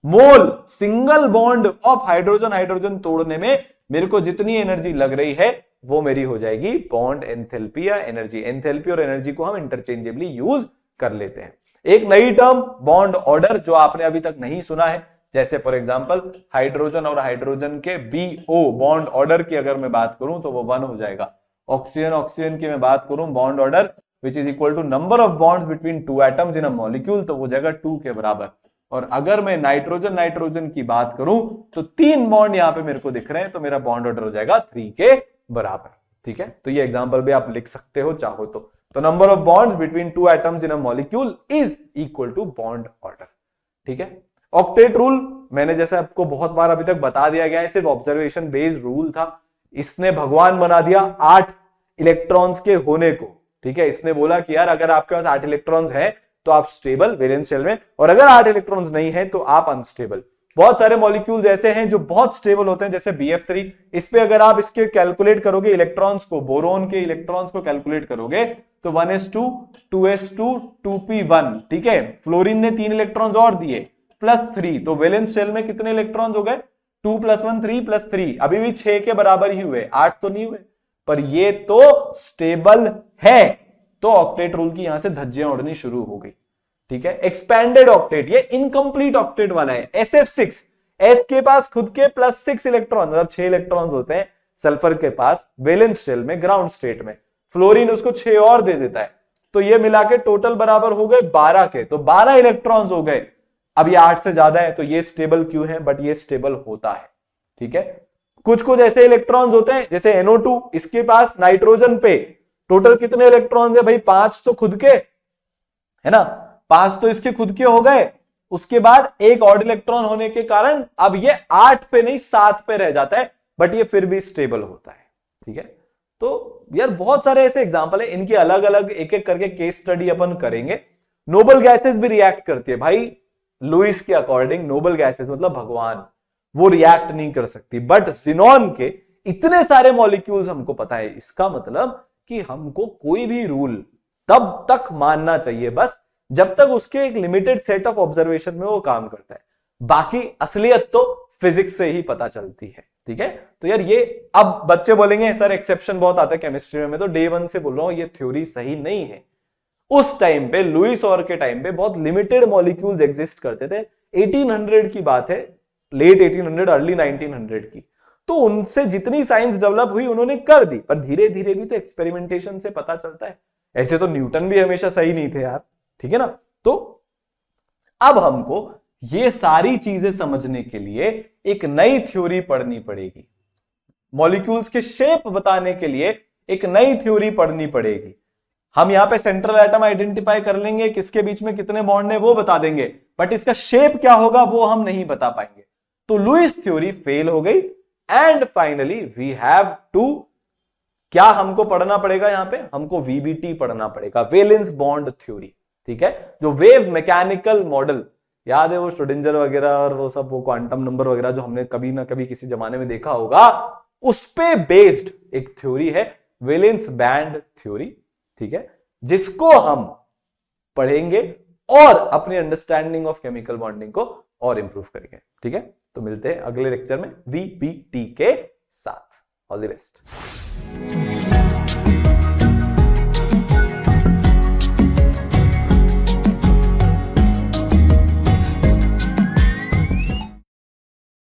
mole single bond of hydrogen hydrogen तोड़ने में मेरे को जितनी एनर्जी लग रही है वो मेरी हो जाएगी बॉन्ड एंथैल्पी या एनर्जी। एंथैल्पी और एनर्जी को हम इंटरचेंजेबली यूज कर लेते हैं। एक नई टर्म बॉन्ड ऑर्डर जो आपने अभी तक नहीं सुना है, जैसे फॉर एग्जांपल हाइड्रोजन और हाइड्रोजन के BO बॉन्ड ऑर्डर की अगर मैं बात करूं तो वो 1 हो जाएगा। ऑक्सीजन ऑक्सीजन की मैं बात करूं bond order which is equal to number of bonds between two atoms in a molecule, तो वो जाएगा 2 के बराबर। और अगर मैं नाइट्रोजन नाइट्रोजन की बात करूं तो 3 बॉन्ड यहां पे मेरे को दिख रहे हैं, तो मेरा बॉन्ड ऑर्डर हो जाएगा 3 के बराबर। ठीक है, तो ये एग्जांपल भी आप लिख सकते हो चाहो तो number of bonds between two atoms in a molecule is equal to bond order. ठीक है, ऑक्टेट रूल मैंने जैसे आपको बहुत बार अभी तक बता दिया गया है, सिर्फ ऑब्जर्वेशन बेस्ड रूल था। इसने भगवान बना दिया 8 इलेक्ट्रॉन्स के होने को। ठीक है, इसने बोला कि यार अगर आपके पास 8 इलेक्ट्रॉन्स हैं तो आप स्टेबल वैलेंस शेल में, और अगर 8 इलेक्ट्रॉन्स नहीं है तो आप अनस्टेबल। बहुत सारे मॉलिक्यूल्स ऐसे हैं जो बहुत स्टेबल होते हैं, जैसे BF3। इस पे अगर आप इसके कैलकुलेट करोगे इलेक्ट्रॉन्स को, बोरोन के इलेक्ट्रॉन्स को कैलकुलेट करोगे तो 1s2 2s2 2p1। ठीक है, फ्लोरीन ने 3 इलेक्ट्रॉन्स और दिए +3, तो वैलेंस शेल में कितने इलेक्ट्रॉन्स हो गए? 2 + 1 3 + 3, अभी भी 6 के बराबर ही हुए, 8 तो नहीं हुए, पर ये तो स्टेबल है। तो ऑक्टेट रूल की यहां से धज्जियां उड़नी शुरू हो गई। ठीक है, एक्सपैंडेड ऑक्टेट, ये इनकंप्लीट ऑक्टेट वाला है। SF6, S के पास खुद के +6 इलेक्ट्रॉन, मतलब 6 इलेक्ट्रॉन्स होते हैं सल्फर के पास वैलेंस शेल में ग्राउंड स्टेट में, फ्लोरीन उसको 6 और दे देता है, तो ये मिला के टोटल बराबर हो गए 12 के, तो 12 इलेक्ट्रॉन्स हो गए। अब ये 8 से ज्यादा है, तो ये स्टेबल क्यों है? बट ये स्टेबल होता है। ठीक है, कुछ कुछ ऐसे इलेक्ट्रॉन्स होते हैं जैसे NO2, इसके पास नाइट्रोजन पे टोटल कितने इलेक्ट्रॉन्स है भाई? 5 तो खुद के है ना, 5 तो इसके खुद के हो गए, उसके बाद एक ऑड इलेक्ट्रॉन होने के कारण अब ये 8 पे नहीं 7 पे रह जाता है, बट ये फिर भी स्टेबल होता है। ठीक है, तो यार बहुत सारे ऐसे एग्जांपल है, इनकी अलग अलग एक एक करके केस स्टडी अपन करेंगे। नोबल गैसेस भी रिएक्ट करती है भाई, लुइस के अकॉर्डिंग नोबल गैसेस मतलब भगवान, वो रिएक्ट नहीं कर सकती, बट ज़ीनॉन के इतने सारे मॉलिक्यूल्स हमको पता है। इसका मतलब कि हमको कोई भी रूल तब तक मानना चाहिए बस जब तक उसके एक लिमिटेड सेट ऑफ ऑब्जर्वेशन में वो काम करता है, बाकी असलियत तो फिजिक्स से ही पता चलती है। ठीक है, तो यार ये अब बच्चे बोलेंगे सर एक्सेप्शन बहुत आता है केमिस्ट्री में, मैं तो डे 1 से बोल रहा हूं ये थ्योरी सही नहीं है। उस टाइम पे लुइस और के टाइम पे बहुत लिमिटेड मॉलिक्यूल्स एग्जिस्ट करते थे, 1800 की बात है, लेट 1800 अर्ली 1900 की, तो उनसे जितनी साइंस डेवलप हुई उन्होंने कर दी, पर धीरे धीरे भी तो एक्सपेरिमेंटेशन से पता चलता है। ऐसे तो न्यूटन भी हमेशा सही नहीं थे यार। ठीक है ना, तो अब हमको ये सारी चीजें समझने के लिए एक नई थ्योरी पढ़नी पड़ेगी, मॉलिक्यूल्स के शेप बताने के लिए एक नई थ्योरी पढ़नी पड़ेगी। हम यहां पे सेंट्रल एटम आइडेंटिफाई कर लेंगे, किसके बीच में कितने बॉन्ड है वो बता देंगे, बट इसका शेप क्या होगा वो हम नहीं बता पाएंगे। तो लुइस थ्योरी फेल हो गई and finally we have to, क्या हमको पढ़ना पड़ेगा? यहां पे हमको VBT पढ़ना पड़ेगा, वैलेंस बॉन्ड थ्योरी। ठीक है, जो वेव मैकेनिकल मॉडल, याद है वो श्रोडिंगर वगैरह और वो सब, वो क्वांटम नंबर वगैरह जो हमने कभी ना कभी किसी जमाने में देखा होगा, उस पे बेस्ड एक थ्योरी है वैलेंस बैंड थ्योरी। ठीक है, जिसको हम पढ़ेंगे और अपनी अंडरस्टैंडिंग ऑफ केमिकल बॉन्डिंग को और इंप्रूव करेंगे। ठीक है, तो मिलते हैं अगले लेक्चर में VBT के साथ। All the best.